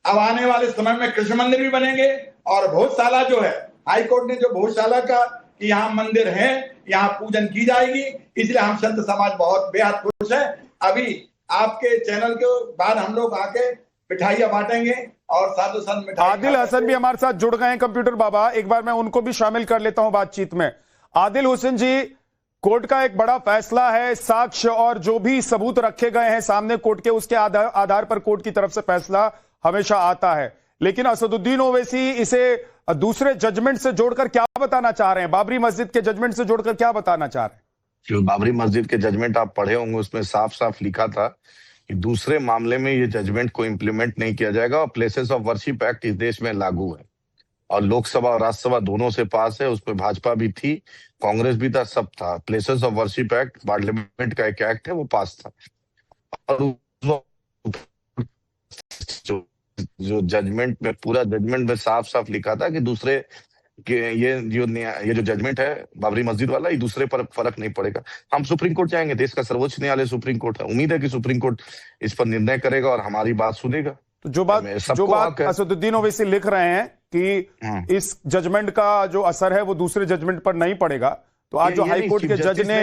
अब आने वाले समय में कृष्ण मंदिर भी बनेंगे। और भोजशाला जो है, हाई कोर्ट ने जो भोजशाला का कि यहाँ मंदिर है, यहाँ पूजन की जाएगी, इसलिए हम संत समाज बहुत बेहद खुश है। अभी आपके चैनल के बाद हम लोग आके मिठाइयां बांटेंगे और साधु संत मिठाई। आदिल हसन भी हमारे साथ जुड़ गए हैं कंप्यूटर बाबा, एक बार मैं उनको भी शामिल कर लेता हूं बातचीत में। आदिल हुसैन जी, कोर्ट का एक बड़ा फैसला है, साक्ष्य और जो भी सबूत रखे गए हैं सामने कोर्ट के, उसके आधार पर कोर्ट की तरफ से फैसला हमेशा आता है। लेकिन असदुद्दीन ओवैसी इसे दूसरे जजमेंट से जोड़कर क्या बताना चाह रहे हैं? बाबरी मस्जिद के जजमेंट से जोड़कर क्या बताना चाह रहे हैं? जो बाबरी मस्जिद के जजमेंट आप पढ़े होंगे उसमें साफ साफ लिखा था कि दूसरे मामले में ये जजमेंट को इम्प्लीमेंट नहीं किया जाएगा और प्लेसेस ऑफ वर्शिप एक्ट इस देश में लागू है और लोकसभा और राज्यसभा दोनों से पास है। उसमें भाजपा भी थी, कांग्रेस भी था, सब था। Places of worship act parliament का एक एक्ट है, वो पास था। और जो जजमेंट में, पूरा जजमेंट में साफ साफ लिखा था कि दूसरे कि ये जो जजमेंट है बाबरी मस्जिद वाला, ये दूसरे पर फर्क नहीं पड़ेगा। हम सुप्रीम कोर्ट जाएंगे, देश का सर्वोच्च न्यायालय सुप्रीम कोर्ट है। उम्मीद है कि सुप्रीम कोर्ट इस पर निर्णय करेगा और हमारी बात सुनेगा। तो जो बात असदुद्दीन ओवैसी लिख रहे हैं कि इस जजमेंट का जो असर है वो दूसरे जजमेंट पर नहीं पड़ेगा, तो आज जो हाई कोर्ट के जज ने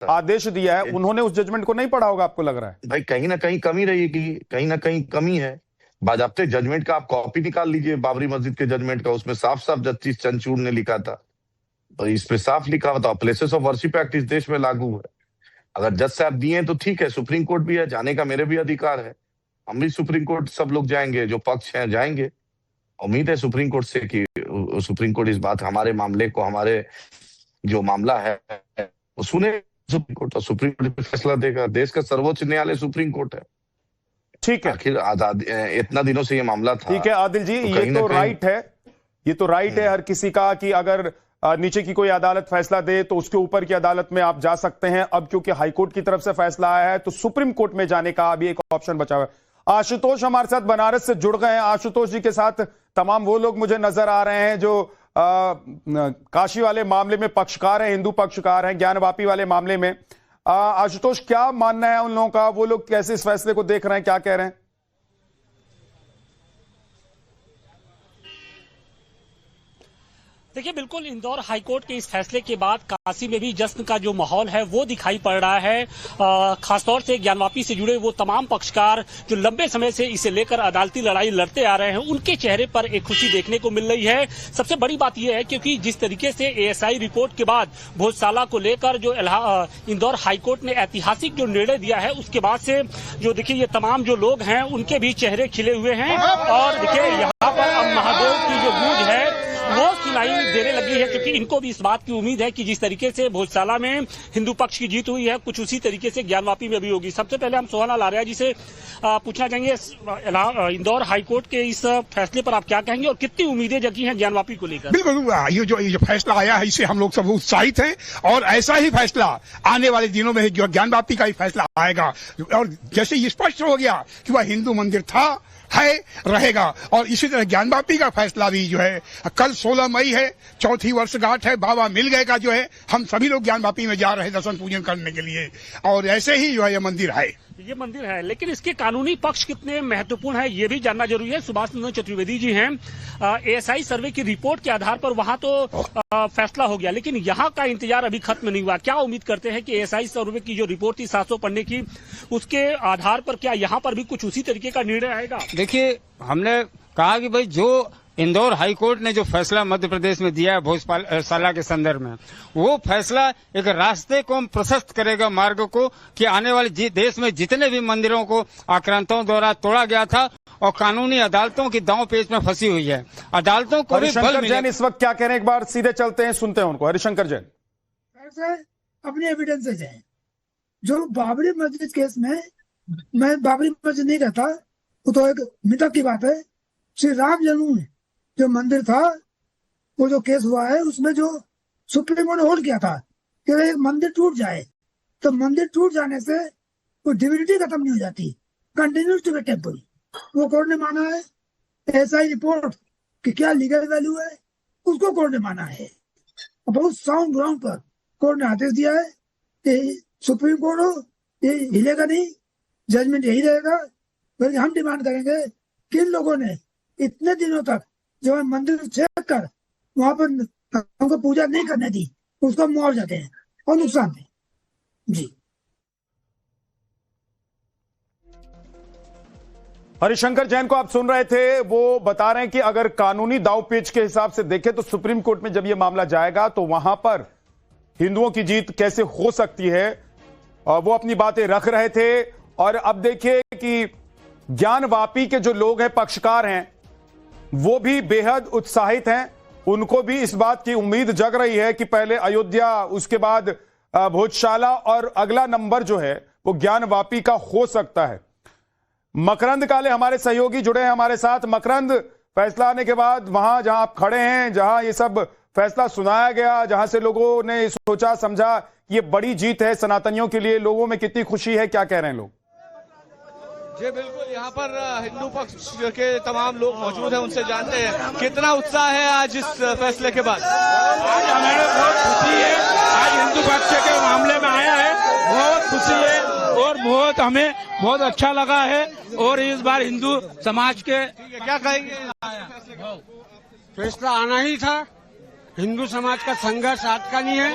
आदेश दिया है उन्होंने उस जजमेंट को नहीं पढ़ा होगा, आपको लग रहा है? भाई कहीं ना कहीं कमी रहेगी, कहीं ना कहीं कमी है। बाजाप्ते जजमेंट का आप कॉपी निकाल लीजिए बाबरी मस्जिद के जजमेंट का, उसमें साफ साफ जस्टिस चंद्रचूड़ ने लिखा था, तो इस पे साफ लिखा हुआ था प्लेसेस ऑफ वर्शिप एक्ट इस देश में लागू है। अगर जज साहब दिए तो ठीक है, सुप्रीम कोर्ट भी है, जाने का मेरे भी अधिकार है। हम भी सुप्रीम कोर्ट सब लोग जाएंगे, जो पक्ष हैं जाएंगे। उम्मीद है सुप्रीम कोर्ट से कि सुप्रीम कोर्ट इस बात, हमारे मामले को, हमारे जो मामला है वो सुने सुप्रीम कोर्ट, और सुप्रीम कोर्ट फैसला देगा। देश का सर्वोच्च न्यायालय सुप्रीम कोर्ट है। ठीक है, आखिर आजादी इतना दिनों से ये मामला था। ठीक है आदिल जी, ये तो राइट है, ये तो राइट है हर किसी का कि अगर नीचे की कोई अदालत फैसला दे तो उसके ऊपर की अदालत में आप जा सकते हैं। अब क्योंकि हाईकोर्ट की तरफ से फैसला आया है तो सुप्रीम कोर्ट में जाने का अभी एक ऑप्शन बचा हुआ है। आशुतोष हमारे साथ बनारस से जुड़ गए हैं। आशुतोष जी के साथ तमाम वो लोग मुझे नजर आ रहे हैं जो काशी वाले मामले में पक्षकार हैं, हिंदू पक्षकार हैं, ज्ञानवापी वाले मामले में। आशुतोष, क्या मानना है उन लोगों का? वो लोग कैसे इस फैसले को देख रहे हैं, क्या कह रहे हैं? देखिए, बिल्कुल इंदौर हाईकोर्ट के इस फैसले के बाद काशी में भी जश्न का जो माहौल है वो दिखाई पड़ रहा है। खासतौर से ज्ञानवापी से जुड़े वो तमाम पक्षकार जो लंबे समय से इसे लेकर अदालती लड़ाई लड़ते आ रहे हैं, उनके चेहरे पर एक खुशी देखने को मिल रही है। सबसे बड़ी बात यह है क्योंकि जिस तरीके से एएसआई रिपोर्ट के बाद भोजशाला को लेकर जो इंदौर हाईकोर्ट ने ऐतिहासिक जो निर्णय दिया है, उसके बाद से जो देखिए ये तमाम जो लोग हैं उनके भी चेहरे खिले हुए हैं। और देखिए यहाँ पर अब महादेव की जो गूंज है वो सुनाई देने लगी है, क्योंकि इनको भी इस बात की उम्मीद है कि जिस तरीके से भोजशाला में हिंदू पक्ष की जीत हुई है, कुछ उसी तरीके से ज्ञानवापी में भी होगी। सबसे पहले हम सोहाना लारिया जी से पूछना चाहेंगे, इंदौर हाईकोर्ट के इस फैसले पर आप क्या कहेंगे और कितनी उम्मीदें जगी हैं ज्ञानवापी को लेकर? बिल्कुल, ये जो फैसला आया है इससे हम लोग सब उत्साहित हैं और ऐसा ही फैसला आने वाले दिनों में जो ज्ञानवापी का ही फैसला आएगा। और जैसे ये स्पष्ट हो गया कि वह हिंदू मंदिर था, है, रहेगा। और इसी तरह ज्ञानवापी का फैसला भी जो है, कल 16 मई है, चौथी वर्षगांठ है बाबा मिल गए का, जो है हम सभी लोग ज्ञानवापी में जा रहे हैं दर्शन पूजन करने के लिए। और ऐसे ही जो है ये मंदिर है, ये मंदिर है, लेकिन इसके कानूनी पक्ष कितने महत्वपूर्ण है ये भी जानना जरूरी है। सुभाष नंदन चतुर्वेदी जी हैं, एएसआई सर्वे की रिपोर्ट के आधार पर वहां तो फैसला हो गया, लेकिन यहाँ का इंतजार अभी खत्म नहीं हुआ। क्या उम्मीद करते हैं कि एएसआई सर्वे की जो रिपोर्ट थी 700 पन्ने की, उसके आधार पर क्या यहाँ पर भी कुछ उसी तरीके का निर्णय आएगा? देखिए, हमने कहा कि भाई जो इंदौर हाईकोर्ट ने जो फैसला मध्य प्रदेश में दिया है भोजशाला के संदर्भ में, वो फैसला एक रास्ते को प्रशस्त करेगा, मार्ग को, कि आने वाले देश में जितने भी मंदिरों को आक्रांतों द्वारा तोड़ा गया था और कानूनी अदालतों की दांव पेच में फंसी हुई है, अदालतों को भी बल हरिशंकर जैन इस वक्त क्या कह रहे हैं, एक बार सीधे चलते हैं, सुनते हैं उनको। हरिशंकर जैन अपने एविडेंस से जाए। जो बाबरी मस्जिद केस में, मैं बाबरी मस्जिद नहीं कहता, वो तो एक मिथक की बात है। श्री राम जन्मभूमि जो मंदिर था, वो जो केस हुआ है उसमें जो सुप्रीम कोर्ट ने होल्ड किया था कि एक मंदिर टूट जाए, तो मंदिर टूट जाने से वो डिविनिटी खत्म नहीं हो जाती, कंटिन्यूस टू बी टेम्पल। वो कोर्ट ने माना है। एएसआई रिपोर्ट कि क्या लीगल वैल्यू है, उसको कोर्ट ने माना है। बहुत साउंड ग्राउंड पर कोर्ट ने आदेश दिया है कि सुप्रीम कोर्ट हो, ये हिलेगा नहीं, जजमेंट यही रहेगा। बल्कि हम डिमांड करेंगे कि इन लोगों ने इतने दिनों तक जो है मंदिर चेक कर वहां पर हमको पूजा नहीं करने दी, उसको मुआवजा दें और नुकसान दें। जी, हरिशंकर जैन को आप सुन रहे थे, वो बता रहे हैं कि अगर कानूनी दांवपेच के हिसाब से देखें तो सुप्रीम कोर्ट में जब यह मामला जाएगा तो वहां पर हिंदुओं की जीत कैसे हो सकती है, वो अपनी बातें रख रहे थे। और अब देखिए कि ज्ञानवापी के जो लोग हैं, पक्षकार हैं, वो भी बेहद उत्साहित हैं। उनको भी इस बात की उम्मीद जग रही है कि पहले अयोध्या, उसके बाद भोजशाला और अगला नंबर जो है वो ज्ञानवापी का हो सकता है। मकरंद काले हमारे सहयोगी जुड़े हैं हमारे साथ। मकरंद, फैसला आने के बाद वहां जहां आप खड़े हैं, जहां ये सब फैसला सुनाया गया, जहां से लोगों ने सोचा समझा कि ये बड़ी जीत है सनातनियों के लिए, लोगों में कितनी खुशी है, क्या कह रहे हैं लोग? जी बिल्कुल, यहाँ पर हिंदू पक्ष के तमाम लोग मौजूद हैं, उनसे जानते हैं कितना उत्साह है आज इस फैसले के बाद। आज हमें बहुत खुशी है, आज हिंदू पक्ष के मामले में आया है, बहुत खुशी है और बहुत हमें बहुत अच्छा लगा है। और इस बार हिंदू समाज के क्या कहेंगे? फैसला आना ही था। हिंदू समाज का संघर्ष आज का नहीं है।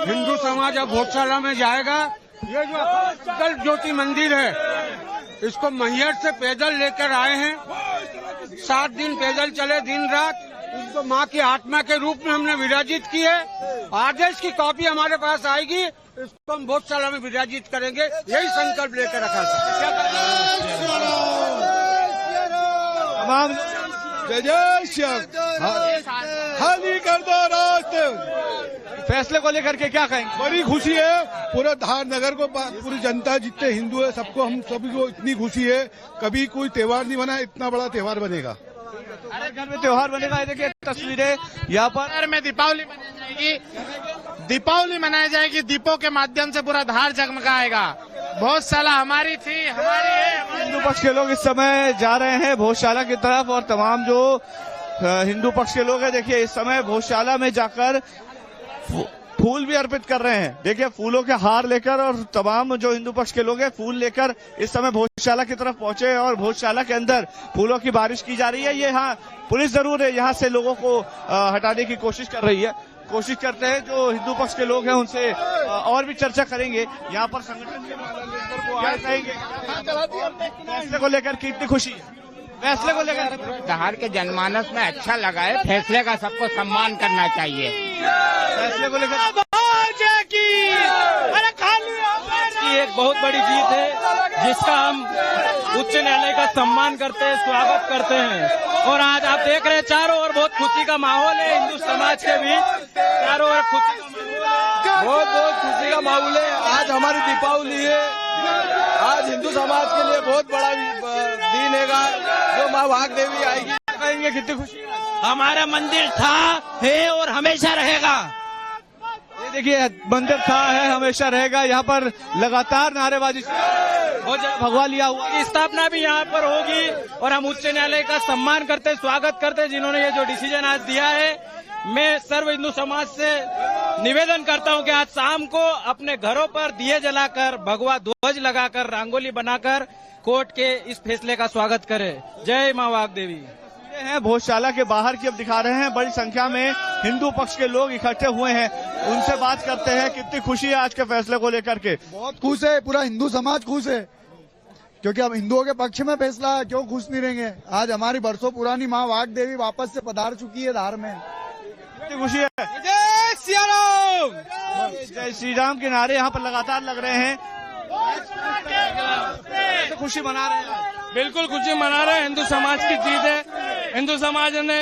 हिंदू समाज अब भोजशाला में जाएगा। ये जो जल ज्योति मंदिर है, इसको मैहर से पैदल लेकर आए हैं, 7 दिन पैदल चले, दिन रात। इसको माँ की आत्मा के रूप में हमने विराजित की है। आदेश की कॉपी हमारे पास आएगी, इसको हम भोजशाला में विराजित करेंगे, यही संकल्प लेकर रखा था। तमाम जय श्याम खाली कर दो रास्ते। फैसले को लेकर के क्या कहेंगे? बड़ी खुशी है पूरा धार नगर को, पूरी जनता जितने हिंदू है सबको, हम सभी को इतनी खुशी है, कभी कोई त्योहार नहीं बना, इतना बड़ा त्योहार बनेगा। अरे घर में त्योहार बनेगा। ये देखिए तस्वीरें यहाँ पर में दीपावली मनाई जाएगी, दीपावली मनाई जाएगी, दीपों के माध्यम से पूरा धार जगमगाएगा। भोजशाला हमारी थी, हमारी है। हिंदू पक्ष के लोग इस समय जा रहे हैं भोजशाला की तरफ और तमाम जो हिंदू पक्ष के लोग हैं देखिए इस समय भोजशाला में जाकर फूल भी अर्पित कर रहे हैं। देखिए फूलों के हार लेकर और तमाम जो हिंदू पक्ष के लोग हैं फूल लेकर इस समय भोजशाला की तरफ पहुंचे और भोजशाला के अंदर फूलों की बारिश की जा रही है। ये हाँ पुलिस जरूर है यहाँ से लोगों को हटाने की कोशिश कर रही है। कोशिश करते हैं जो हिंदू पक्ष के लोग हैं उनसे और भी चर्चा करेंगे। यहाँ पर संगठन के को आए कहेंगे फैसले को लेकर कितनी खुशी है? फैसले को लेकर धार के जनमानस में अच्छा लगा है, फैसले का सबको सम्मान करना चाहिए। फैसले को लेकर एक बहुत बड़ी जीत है जिसका हम उच्च न्यायालय का सम्मान करते हैं, स्वागत करते हैं। और आज आप देख रहे हैं चारों ओर बहुत खुशी का माहौल है हिंदू समाज के बीच, चारों ओर खुशी का माहौल, बहुत खुशी का माहौल है। आज हमारी दीपावली है, आज हिंदू समाज के लिए बहुत बड़ा दिन है जो माँ वाघ देवी आएगी। कहेंगे कितनी खुशी हमारा मंदिर था, है और हमेशा रहेगा। ये देखिए मंदिर था है हमेशा रहेगा। यहाँ पर लगातार नारेबाजी भगवा लिया हुआ की स्थापना भी यहाँ पर होगी और हम उच्च न्यायालय का सम्मान करते, स्वागत करते जिन्होंने ये जो डिसीजन आज दिया है। मैं सर्व हिंदू समाज से निवेदन करता हूँ कि आज शाम को अपने घरों पर दिए जलाकर, भगवा ध्वज लगाकर, रंगोली बनाकर कोर्ट के इस फैसले का स्वागत करें। जय माँ वाघ देवी। हैं भोजशाला के बाहर की अब दिखा रहे हैं बड़ी संख्या में हिंदू पक्ष के लोग इकट्ठे हुए हैं। उनसे बात करते हैं कितनी खुशी है आज के फैसले को लेकर के। बहुत खुश है, पूरा हिंदू समाज खुश है क्योंकि अब हिंदुओं के पक्ष में फैसला है, क्यों खुश नहीं रहेंगे। आज हमारी बरसों पुरानी माँ वाघ देवी वापस से पधार चुकी है धार में, कितनी खुशी है। जय श्री राम, जय श्री राम के नारे यहाँ पर लगातार लग रहे हैं। खुशी मना रहे हैं, बिल्कुल खुशी मना रहे हैं। हिंदू समाज की जीत है। हिंदू समाज ने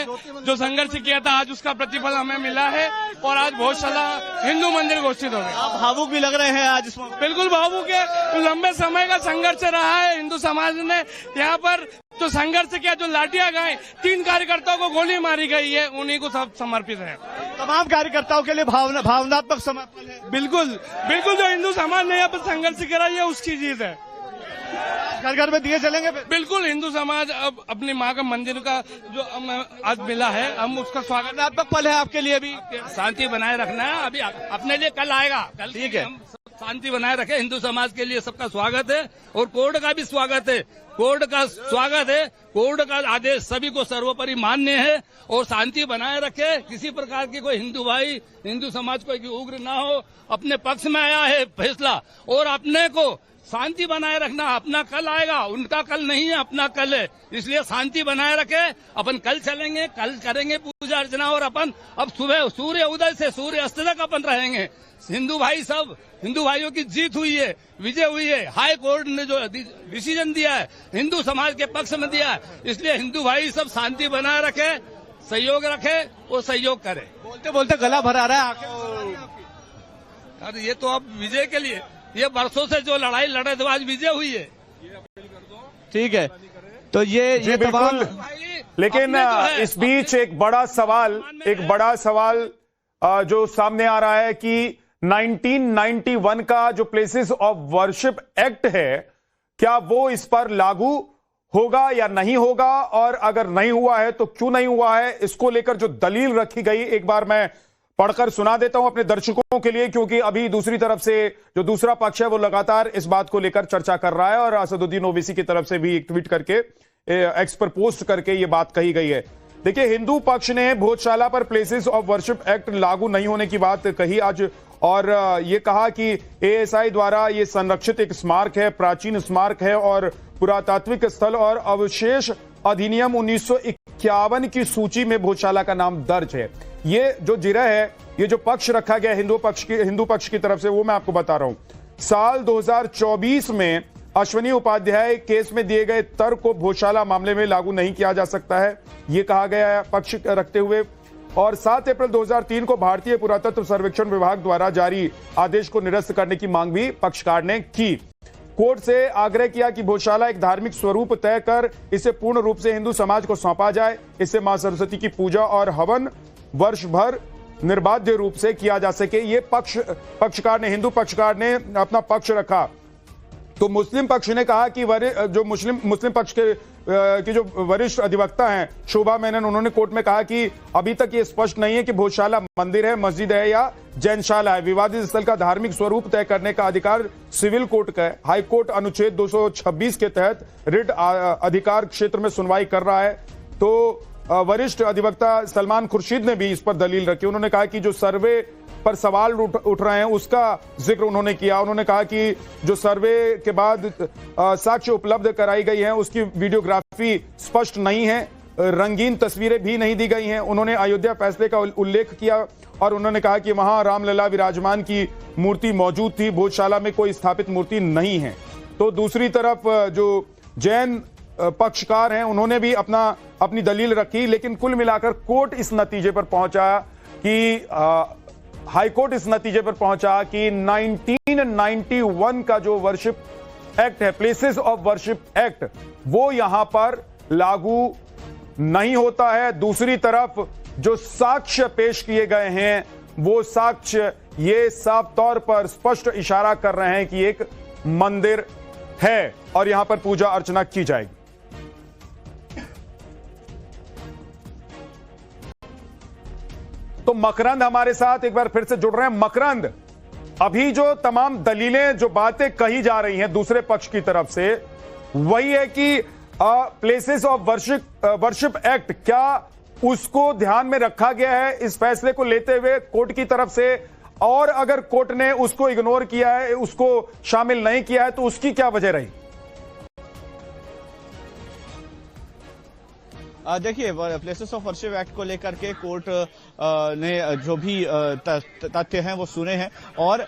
जो संघर्ष किया था आज उसका प्रतिफल हमें मिला है और आज भोजशाला हिंदू मंदिर घोषित हो गया। आप भावुक भी लग रहे हैं आज इसमें। बिल्कुल भावुक है, लंबे समय का संघर्ष रहा है। हिंदू समाज ने यहाँ पर जो संघर्ष किया, जो लाठियां गए, 3 कार्यकर्ताओं को गोली मारी गई है, उन्हीं को सब समर्पित है। तमाम कार्यकर्ताओं के लिए भावनात्मक समर्पण है। बिल्कुल बिल्कुल, जो हिंदू समाज ने यहाँ पर संघर्ष करा है उसकी जीत है। घर घर में दिए जलेंगे। बिल्कुल, हिंदू समाज अब अपनी माँ का मंदिर का जो आज मिला है हम उसका स्वागतात्मक पल है आपके लिए भी। शांति बनाए रखना है, अभी अपने लिए कल आएगा। कल ठीक है, शांति बनाए रखे। हिंदू समाज के लिए सबका स्वागत है और कोर्ट का भी स्वागत है। कोर्ट का स्वागत है, कोर्ट का आदेश सभी को सर्वोपरि मान्य है और शांति बनाए रखे। किसी प्रकार की कोई हिंदू भाई, हिंदू समाज कोई उग्र ना हो। अपने पक्ष में आया है फैसला और अपने को शांति बनाए रखना। अपना कल आएगा, उनका कल नहीं है, अपना कल है। इसलिए शांति बनाए रखे। अपन कल चलेंगे, कल करेंगे पूजा अर्चना और अपन अब सुबह सूर्य उदय से सूर्य अस्त तक अपन रहेंगे। हिंदू भाई सब, हिंदू भाइयों की जीत हुई है, विजय हुई है। हाई कोर्ट ने जो डिसीजन दिया है हिंदू समाज के पक्ष में दिया है, इसलिए हिंदू भाई सब शांति बनाए रखे, सहयोग रखे और सहयोग करे। बोलते बोलते गला भरा रहा है। अरे ये तो अब विजय के लिए, ये वर्षों से जो लड़ाई लड़े थे आज विजय हुई है। ठीक है, तो ये तमाम, लेकिन इस बीच एक बड़ा सवाल जो सामने आ रहा है कि 1991 का जो प्लेसेस ऑफ वर्शिप एक्ट है, क्या वो इस पर लागू होगा या नहीं होगा, और अगर नहीं हुआ है तो क्यों नहीं हुआ है, इसको लेकर जो दलील रखी गई एक बार मैं पढ़कर सुना देता हूं अपने दर्शकों के लिए, क्योंकि अभी दूसरी तरफ से जो दूसरा पक्ष है वो लगातार इस बात को लेकर चर्चा कर रहा है और असदुद्दीन ओवैसी की तरफ से भी एक ट्वीट करके, एक्स पर पोस्ट करके ये बात कही गई है। देखिए, हिंदू पक्ष ने भोजशाला पर प्लेसेस ऑफ वर्शिप एक्ट लागू नहीं होने की बात कही आज और ये कहा कि एएसआई द्वारा ये संरक्षित एक स्मारक है, प्राचीन स्मारक है और पुरातात्विक स्थल और अवशेष अधिनियम 1951 की सूची में भोजशाला का नाम दर्ज है। ये जो जिरह है, ये जो पक्ष रखा गया हिंदू पक्ष की तरफ से, वो मैं आपको बता रहा हूं। साल 2024 में अश्विनी उपाध्याय केस में दिए गए तर्क को भोजशाला मामले में लागू नहीं किया जा सकता है, ये कहा गया है पक्ष रखते हुए। और 7 अप्रैल 2003 को भारतीय पुरातत्व सर्वेक्षण विभाग द्वारा जारी आदेश को निरस्त करने की मांग भी पक्षकार ने की। कोर्ट से आग्रह किया कि भोजशाला एक धार्मिक स्वरूप तय कर इसे पूर्ण रूप से हिंदू समाज को सौंपा जाए। इससे मां सरस्वती की पूजा और हवन वर्ष भर निर्बाध्य रूप से किया जा सके। ये पक्षकार ने, हिंदू पक्षकार ने अपना पक्ष रखा। तो मुस्लिम पक्ष ने कहा कि जो मुस्लिम पक्ष के जो वरिष्ठ अधिवक्ता हैं शोभा मेनन, उन्होंने कोर्ट में कहा कि अभी तक ये स्पष्ट नहीं है कि भोजशाला मंदिर है, मस्जिद है या जैनशाला है। विवादित स्थल का धार्मिक स्वरूप तय करने का अधिकार सिविल कोर्ट का है। हाई कोर्ट अनुच्छेद 226 के तहत रिट अधिकार क्षेत्र में सुनवाई कर रहा है। तो वरिष्ठ अधिवक्ता सलमान खुर्शीद ने भी इस पर दलील रखी। उन्होंने कहा कि जो सर्वे पर सवाल उठ रहे हैं उसका जिक्र उन्होंने किया। उन्होंने कहा कि जो सर्वे के बाद साक्ष्य उपलब्ध कराई गई हैं उसकी वीडियोग्राफी स्पष्ट नहीं है, रंगीन तस्वीरें भी नहीं दी गई हैं। उन्होंने अयोध्या फैसले का उल्लेख किया और उन्होंने कहा कि वहां रामलला विराजमान की मूर्ति मौजूद थी, भोजशाला में कोई स्थापित मूर्ति नहीं है। तो दूसरी तरफ जो जैन पक्षकार हैं उन्होंने भी अपनी दलील रखी, लेकिन कुल मिलाकर कोर्ट इस नतीजे पर पहुंचा कि हाई कोर्ट इस नतीजे पर पहुंचा कि 1991 का जो वर्शिप एक्ट है, प्लेसेस ऑफ वर्शिप एक्ट, वो यहां पर लागू नहीं होता है। दूसरी तरफ जो साक्ष्य पेश किए गए हैं वो साक्ष्य ये साफ तौर पर स्पष्ट इशारा कर रहे हैं कि एक मंदिर है और यहां पर पूजा अर्चना की जाएगी। तो मकरंद हमारे साथ एक बार फिर से जुड़ रहे हैं। मकरंद, अभी जो तमाम दलीलें, जो बातें कही जा रही हैं दूसरे पक्ष की तरफ से, वही है कि प्लेसेस ऑफ वर्शिप एक्ट, क्या उसको ध्यान में रखा गया है इस फैसले को लेते हुए कोर्ट की तरफ से? और अगर कोर्ट ने उसको इग्नोर किया है, उसको शामिल नहीं किया है, तो उसकी क्या वजह रही? देखिए, प्लेसेस ऑफ वर्शिप एक्ट को लेकर के कोर्ट ने जो भी तथ्य हैं वो सुने हैं और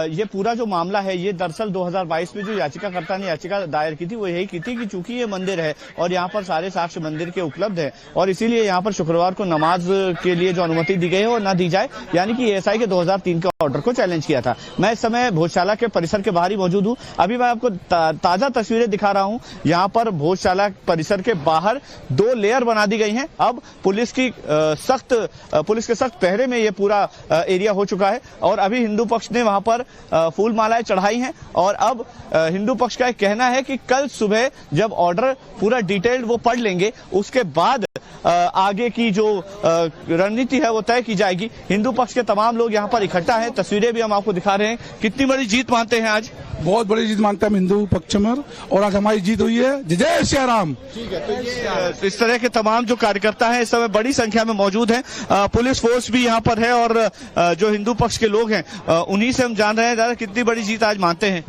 ये पूरा जो मामला है ये दरअसल 2022 में जो याचिकाकर्ता ने याचिका दायर की थी वो यही की थी कि चूंकि ये मंदिर है और यहाँ पर सारे साक्ष्य मंदिर के उपलब्ध है और इसीलिए यहाँ पर शुक्रवार को नमाज के लिए जो अनुमति दी गई है वो न दी जाए, यानी कि एएसआई के 2003 के ऑर्डर को चैलेंज किया था। मैं इस समय भोजशाला के परिसर के बाहर ही मौजूद हूँ। अभी मैं आपको ताजा तस्वीरें दिखा रहा हूँ। यहाँ पर भोजशाला परिसर के बाहर 2 लेयर बना दी गई हैं। अब पुलिस के सख्त पहरे में ये पूरा एरिया हो चुका है और अभी हिंदू पक्ष ने वहां पर फूल मालाएं चढ़ाई हैं और अब हिंदू पक्ष का कहना है कि कल सुबह जब ऑर्डर पूरा डिटेल्ड वो पढ़ लेंगे उसके बाद आगे की जो रणनीति है वो तय की जाएगी। हिंदू पक्ष के तमाम लोग यहाँ पर इकट्ठा हैं, तस्वीरें भी हम आपको दिखा रहे हैं। कितनी बड़ी जीत मानते हैं आज? बहुत बड़ी जीत मानते हैं हिंदू पक्ष में और आज हमारी जीत हुई है। जय श्री राम। ठीक है, तो ये इस तरह के तमाम जो कार्यकर्ता हैं इस समय बड़ी संख्या में मौजूद हैं। पुलिस फोर्स भी यहाँ पर है और जो हिंदू पक्ष के लोग हैं उन्हीं से हम जान रहे हैं दादा कितनी बड़ी जीत आज मानते हैं।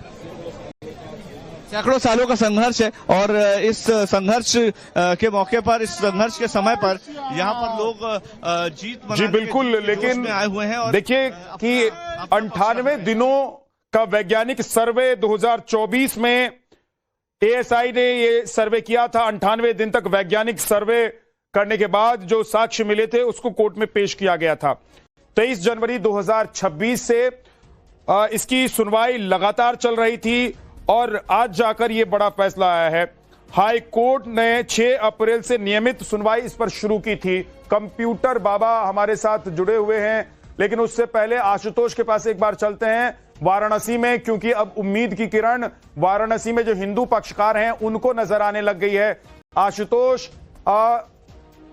सैकड़ों सालों का संघर्ष है और इस संघर्ष के मौके पर, इस संघर्ष के समय पर यहाँ पर लोग जीत मनाने जी बिल्कुल, लेकिन आए हुए हैं। और देखिए कि 98 दिनों का वैज्ञानिक सर्वे 2024 में एएसआई ने ये सर्वे किया था। 98 दिन तक वैज्ञानिक सर्वे करने के बाद जो साक्ष्य मिले थे उसको कोर्ट में पेश किया गया था। 23 जनवरी 2026 से इसकी सुनवाई लगातार चल रही थी और आज जाकर ये बड़ा फैसला आया है। हाई कोर्ट ने 6 अप्रैल से नियमित सुनवाई इस पर शुरू की थी। कंप्यूटर बाबा हमारे साथ जुड़े हुए हैं, लेकिन उससे पहले आशुतोष के पास एक बार चलते हैं वाराणसी में, क्योंकि अब उम्मीद की किरण वाराणसी में जो हिंदू पक्षकार हैं उनको नजर आने लग गई है। आशुतोष,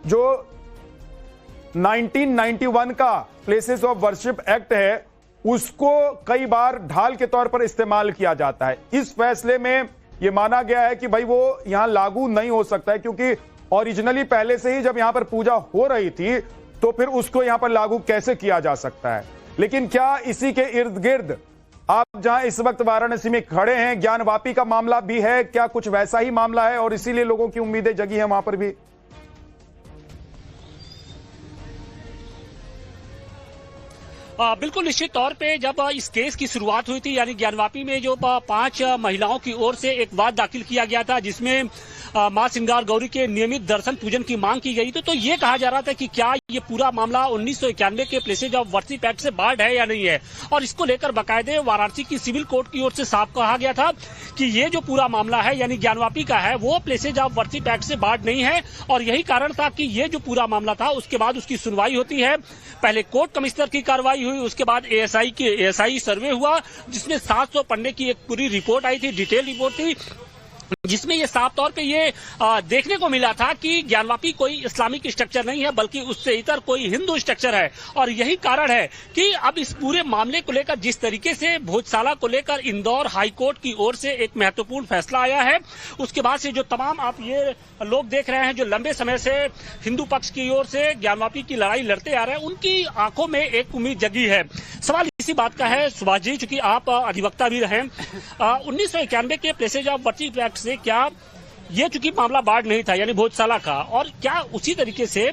जो 1991 का प्लेसेस ऑफ वर्शिप एक्ट है उसको कई बार ढाल के तौर पर इस्तेमाल किया जाता है। इस फैसले में यह माना गया है कि भाई वो यहां लागू नहीं हो सकता है, क्योंकि ओरिजिनली पहले से ही जब यहां पर पूजा हो रही थी तो फिर उसको यहां पर लागू कैसे किया जा सकता है। लेकिन क्या इसी के इर्द गिर्द आप जहां इस वक्त वाराणसी में खड़े हैं, ज्ञानवापी का मामला भी है, क्या कुछ वैसा ही मामला है और इसीलिए लोगों की उम्मीदें जगी हैं वहां पर भी? बिल्कुल निश्चित तौर पे जब इस केस की शुरुआत हुई थी, यानी ज्ञानवापी में जो 5 महिलाओं की ओर से एक वाद दाखिल किया गया था जिसमें मां श्रृंगार गौरी के नियमित दर्शन पूजन की मांग की गई थी, तो ये कहा जा रहा था कि क्या ये पूरा मामला 1991 के प्लेसेज ऑफ वर्शिप एक्ट से बार्ड है या नहीं है। और इसको लेकर बाकायदे वाराणसी की सिविल कोर्ट की ओर से साफ कहा गया था कि ये जो पूरा मामला है यानी ज्ञानवापी का है वो प्लेसेज ऑफ वर्शिप एक्ट से बार्ड नहीं है। और यही कारण था कि ये जो पूरा मामला था उसके बाद उसकी सुनवाई होती है। पहले कोर्ट कमिश्नर की कार्रवाई हुई, उसके बाद एएसआई सर्वे हुआ जिसमें 700 पन्ने की एक पूरी रिपोर्ट आई थी, डिटेल रिपोर्ट थी, जिसमें ये साफ तौर पे ये देखने को मिला था कि ज्ञानवापी कोई इस्लामिक स्ट्रक्चर नहीं है बल्कि उससे इतर कोई हिंदू स्ट्रक्चर है। और यही कारण है कि अब इस पूरे मामले को लेकर जिस तरीके से भोजशाला को लेकर इंदौर हाईकोर्ट की ओर से एक महत्वपूर्ण फैसला आया है, उसके बाद से जो तमाम आप ये लोग देख रहे हैं जो लंबे समय से हिंदू पक्ष की ओर से ज्ञानवापी की लड़ाई लड़ते आ रहे हैं, उनकी आंखों में एक उम्मीद जगी है। सवाल इसी बात का है सुभाष जी, चूंकि आप अधिवक्ता भी रहे, 1991 के प्लेसेज ऑफ वर्शिप एक्ट से क्या ये चूंकि मामला बाढ़ नहीं था यानी भोजशाला का, और क्या उसी तरीके से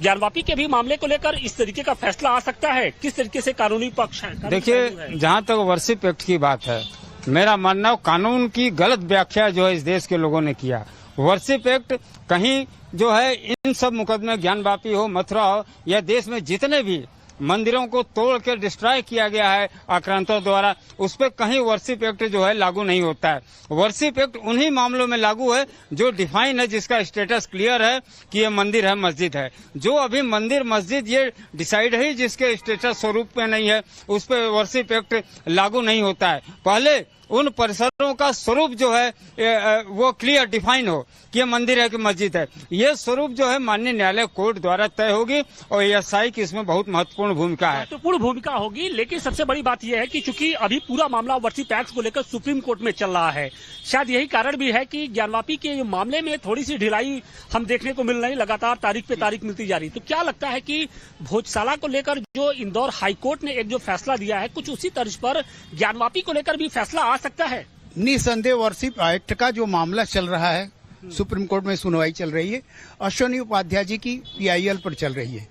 ज्ञानवापी के भी मामले को लेकर इस तरीके का फैसला आ सकता है? किस तरीके से कानूनी पक्ष है? देखिए, जहाँ तक वर्शिप एक्ट की बात है, मेरा मानना कानून की गलत व्याख्या जो है इस देश के लोगों ने किया। वर्शिप एक्ट कहीं जो है इन सब मुकदमे ज्ञानवापी हो, मथुरा हो या देश में जितने भी मंदिरों को तोड़ के डिस्ट्रॉय किया गया है आक्रांतों द्वारा, उस पर कहीं वर्शिप एक्ट जो है लागू नहीं होता है। वर्शिप एक्ट उन्हीं मामलों में लागू है जो डिफाइन है, जिसका स्टेटस क्लियर है कि ये मंदिर है, मस्जिद है। जो अभी मंदिर मस्जिद ये डिसाइड है जिसके स्टेटस स्वरूप में नहीं है, उस पर वर्शिप एक्ट लागू नहीं होता है। पहले उन परिसरों का स्वरूप जो है वो क्लियर डिफाइन हो कि ये मंदिर है कि मस्जिद है। ये स्वरूप जो है माननीय न्यायालय कोर्ट द्वारा तय होगी और एएसआई की इसमें बहुत महत्वपूर्ण भूमिका है। महत्वपूर्ण भूमिका होगी, लेकिन सबसे बड़ी बात यह है कि चूंकि अभी पूरा मामला वर्शिप एक्ट को लेकर सुप्रीम कोर्ट में चल रहा है, शायद यही कारण भी है कि ज्ञानवापी के मामले में थोड़ी सी ढिलाई हम देखने को मिल रही, लगातार तारीख पे तारीख मिलती जा रही। तो क्या लगता है कि भोजशाला को लेकर जो इंदौर हाईकोर्ट ने एक जो फैसला दिया है, कुछ उसी तर्ज पर ज्ञानवापी को लेकर भी फैसला आ सकता है? निसंदेह वर्शिप एक्ट का जो मामला चल रहा है, सुप्रीम कोर्ट में सुनवाई चल रही है, अश्विनी उपाध्याय जी की पीआईएल पर चल रही है,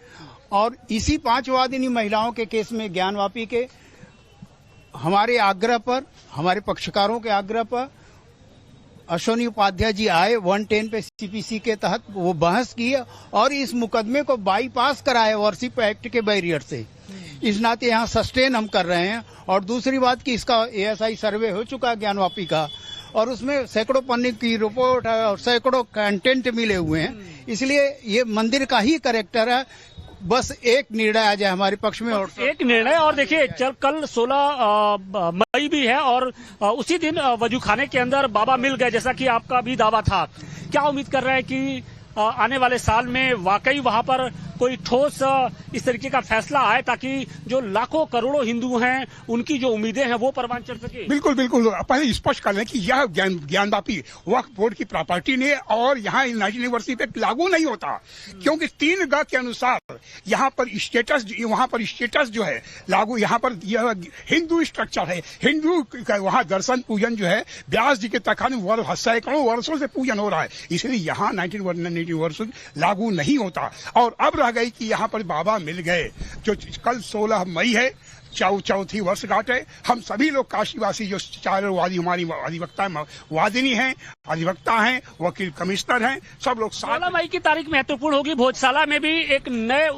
और इसी 5 वादिनी महिलाओं के केस में ज्ञानवापी के हमारे आग्रह पर, हमारे पक्षकारों के आग्रह पर अश्विनी उपाध्याय जी आए 110 पे सीपीसी के तहत वो बहस की और इस मुकदमे को बाईपास कराए वर्शिप एक्ट के बैरियर से। इस नाते यहाँ सस्टेन हम कर रहे हैं। और दूसरी बात कि इसका एएसआई सर्वे हो चुका है ज्ञानवापी का, और उसमें सैकड़ों पन्ने की रिपोर्ट है और सैकड़ों कंटेंट मिले हुए हैं, इसलिए ये मंदिर का ही कैरेक्टर है। बस एक निर्णय आ जाए हमारे पक्ष में, और एक निर्णय। और देखिए, कल 16 मई भी है और उसी दिन वजूखाने के अंदर बाबा मिल गए, जैसा कि आपका भी दावा था। क्या उम्मीद कर रहे हैं कि आने वाले साल में वाकई वहां पर कोई ठोस इस तरीके का फैसला आए ताकि जो लाखों करोड़ों हिंदू हैं उनकी जो उम्मीदें हैं वो परवान चढ़ सके? बिल्कुल बिल्कुल, पहले स्पष्ट कर लें कि यह ज्ञानवापी वक्फ बोर्ड की प्रॉपर्टी ने और यहाँ वर्शिप एक्ट लागू नहीं होता, क्योंकि 3 ग के अनुसार यहाँ पर स्टेटस, वहाँ पर स्टेटस जो है लागू, यहाँ पर यह हिंदू स्ट्रक्चर है, हिंदू वहाँ दर्शन पूजन जो है व्यास जी के तखान में सैकड़ों वर्षों से पूजन हो रहा है, इसलिए यहाँ 19 वर्ष लागू नहीं होता। और अब रह गई कि यहाँ पर बाबा मिल गए, जो कल 16 मई है, चौथी वर्षगांठ है। हम सभी लोग काशीवासी जो चारों वादी हमारी अधिवक्ता वादिनी हैं, अधिवक्ता हैं, वकील कमिश्नर हैं, सब लोग 16 मई की तारीख महत्वपूर्ण होगी। भोजशाला में भी एक नए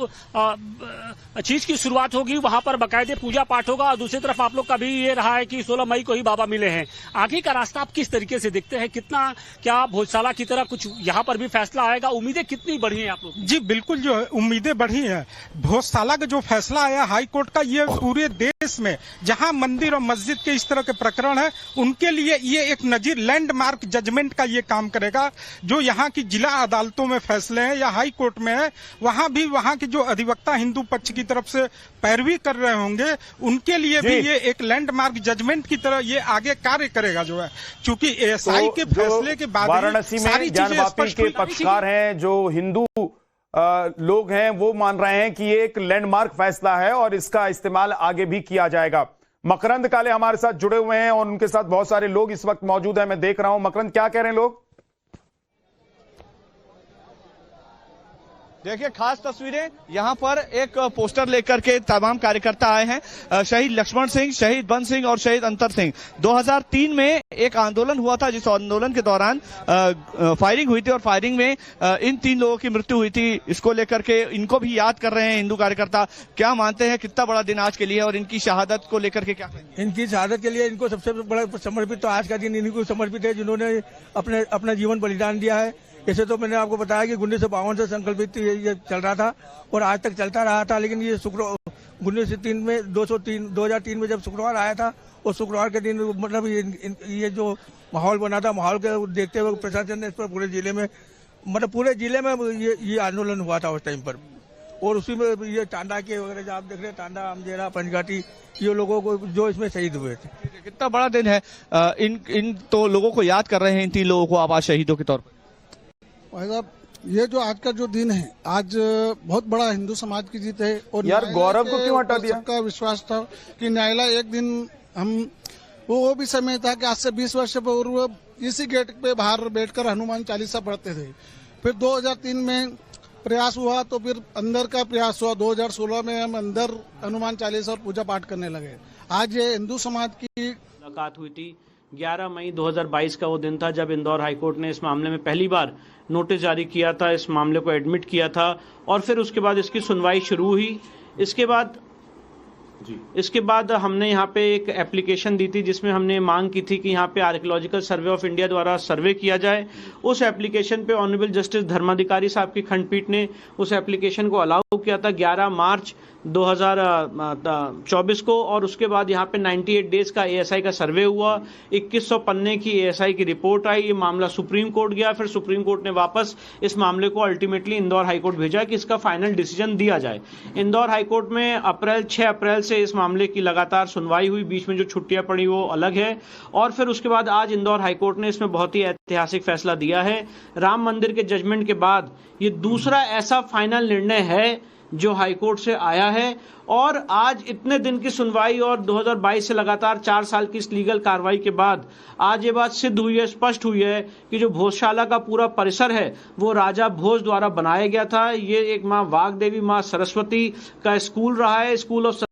चीज की शुरुआत होगी, वहां पर बाकायदे पूजा पाठ होगा। और दूसरी तरफ आप लोग का भी ये रहा है कि 16 मई को ही बाबा मिले हैं। आगे का रास्ता आप किस तरीके से देखते हैं? कितना क्या भोजशाला की तरह कुछ यहाँ पर भी फैसला आएगा? उम्मीदें कितनी बढ़ी है आप लोग? जी बिल्कुल, जो उम्मीदें बढ़ी है। भोजशाला का जो फैसला आया हाई कोर्ट का, ये पूरे देश में जहां मंदिर और मस्जिद के इस तरह के प्रकरण है उनके लिए ये एक नजीर लैंडमार्क जजमेंट का ये काम करेगा। जो यहाँ की जिला अदालतों में फैसले हैं या हाई कोर्ट में है, वहां भी वहां के जो अधिवक्ता हिंदू पक्ष की तरफ से पैरवी कर रहे होंगे उनके लिए भी ये एक लैंडमार्क जजमेंट की तरह ये आगे कार्य करेगा। जो है चूंकि एएसआई के फैसले के बाद वाराणसी में ज्ञानवापी के पक्षकार हैं, जो हिंदू लोग हैं, वो मान रहे हैं कि ये एक लैंडमार्क फैसला है और इसका इस्तेमाल आगे भी किया जाएगा। मकरंद काले हमारे साथ जुड़े हुए हैं और उनके साथ बहुत सारे लोग इस वक्त मौजूद हैं, मैं देख रहा हूं। मकरंद, क्या कह रहे हैं लोग? देखिए खास तस्वीरें यहाँ पर एक पोस्टर लेकर के तमाम कार्यकर्ता आए हैं। शहीद लक्ष्मण सिंह, शहीद बंस सिंह और शहीद अंतर सिंह। 2003 में एक आंदोलन हुआ था, जिस आंदोलन के दौरान फायरिंग हुई थी और फायरिंग में इन 3 लोगों की मृत्यु हुई थी। इसको लेकर के इनको भी याद कर रहे हैं हिंदू कार्यकर्ता। क्या मानते हैं कितना बड़ा दिन आज के लिए और इनकी शहादत को लेकर के क्या कहेंगे? इनकी शहादत के लिए इनको सबसे बड़ा समर्पित तो आज का दिन इन्हीं को समर्पित है, जिन्होंने अपना जीवन बलिदान दिया है। ऐसे तो मैंने आपको बताया कि 1952 से संकल्पित ये चल रहा था और आज तक चलता रहा था, लेकिन ये 1903 में 2003 में जब शुक्रवार आया था और शुक्रवार के दिन मतलब ये जो माहौल बना था, माहौल के देखते हुए प्रशासन ने इस पर पूरे जिले में ये आंदोलन हुआ था उस टाइम पर। और उसी में ये टांडा के वगैरह जो आप देख रहे हैं, टांडा, अमजेरा, पंचघाटी, ये लोगों को जो इसमें शहीद हुए थे। कितना बड़ा दिन है। इन तो लोगों को याद कर रहे हैं, इन 3 लोगों को आप आज शहीदों के तौर पर। भाई साहब, ये जो आज का जो दिन है, आज बहुत बड़ा हिंदू समाज की जीत है। और यार गौरव को क्यों हटा दिया? सबका विश्वास था कि न्यायालय एक दिन हम वो भी समय था कि आज से 20 वर्ष पूर्व इसी गेट पे बाहर बैठकर हनुमान चालीसा पढ़ते थे। फिर 2003 में प्रयास हुआ, तो फिर अंदर का प्रयास हुआ। 2016 में हम अंदर हनुमान चालीसा और पूजा पाठ करने लगे। आज ये हिंदू समाज की मुलाकात हुई थी। 11 मई 2022 का वो दिन था जब इंदौर हाईकोर्ट ने इस मामले में पहली बार नोटिस जारी किया था, इस मामले को एडमिट किया था और फिर उसके बाद इसकी सुनवाई शुरू हुई। इसके बाद हमने यहाँ पे एक एप्लीकेशन दी थी, जिसमें हमने मांग की थी कि यहाँ पे आर्कियोलॉजिकल सर्वे ऑफ इंडिया द्वारा सर्वे किया जाए। उस एप्लीकेशन पे ऑनरेबल जस्टिस धर्माधिकारी साहब की खंडपीठ ने उस एप्लीकेशन को अलाउ किया था 11 मार्च 2024 को। और उसके बाद यहाँ पे 98 डेज का एएसआई का सर्वे हुआ, 2100 पन्ने की एएसआई की रिपोर्ट आई। ये मामला सुप्रीम कोर्ट गया, फिर सुप्रीम कोर्ट ने वापस इस मामले को अल्टीमेटली इंदौर हाईकोर्ट भेजा कि इसका फाइनल डिसीजन दिया जाए। इंदौर हाईकोर्ट में 6 अप्रैल से इस मामले की लगातार सुनवाई हुई। बीच में जो छुट्टियां पड़ी वो अलग है। और फिर उसके बाद आज इंदौर हाईकोर्ट ने इसमें बहुत ही ऐतिहासिक फैसला दिया है। राम मंदिर के जजमेंट के बाद ये दूसरा ऐसा फाइनल निर्णय है जो हाईकोर्ट से आया है। और आज इतने दिन की सुनवाई और 2022 से लगातार 4 साल की इस लीगल कार्रवाई के बाद आज ये बात सिद्ध हुई है, स्पष्ट हुई है कि जो भोजशाला का पूरा परिसर है वो राजा भोज द्वारा बनाया गया था। ये एक माँ वाग्देवी, माँ सरस्वती का स्कूल रहा है, स्कूल ऑफ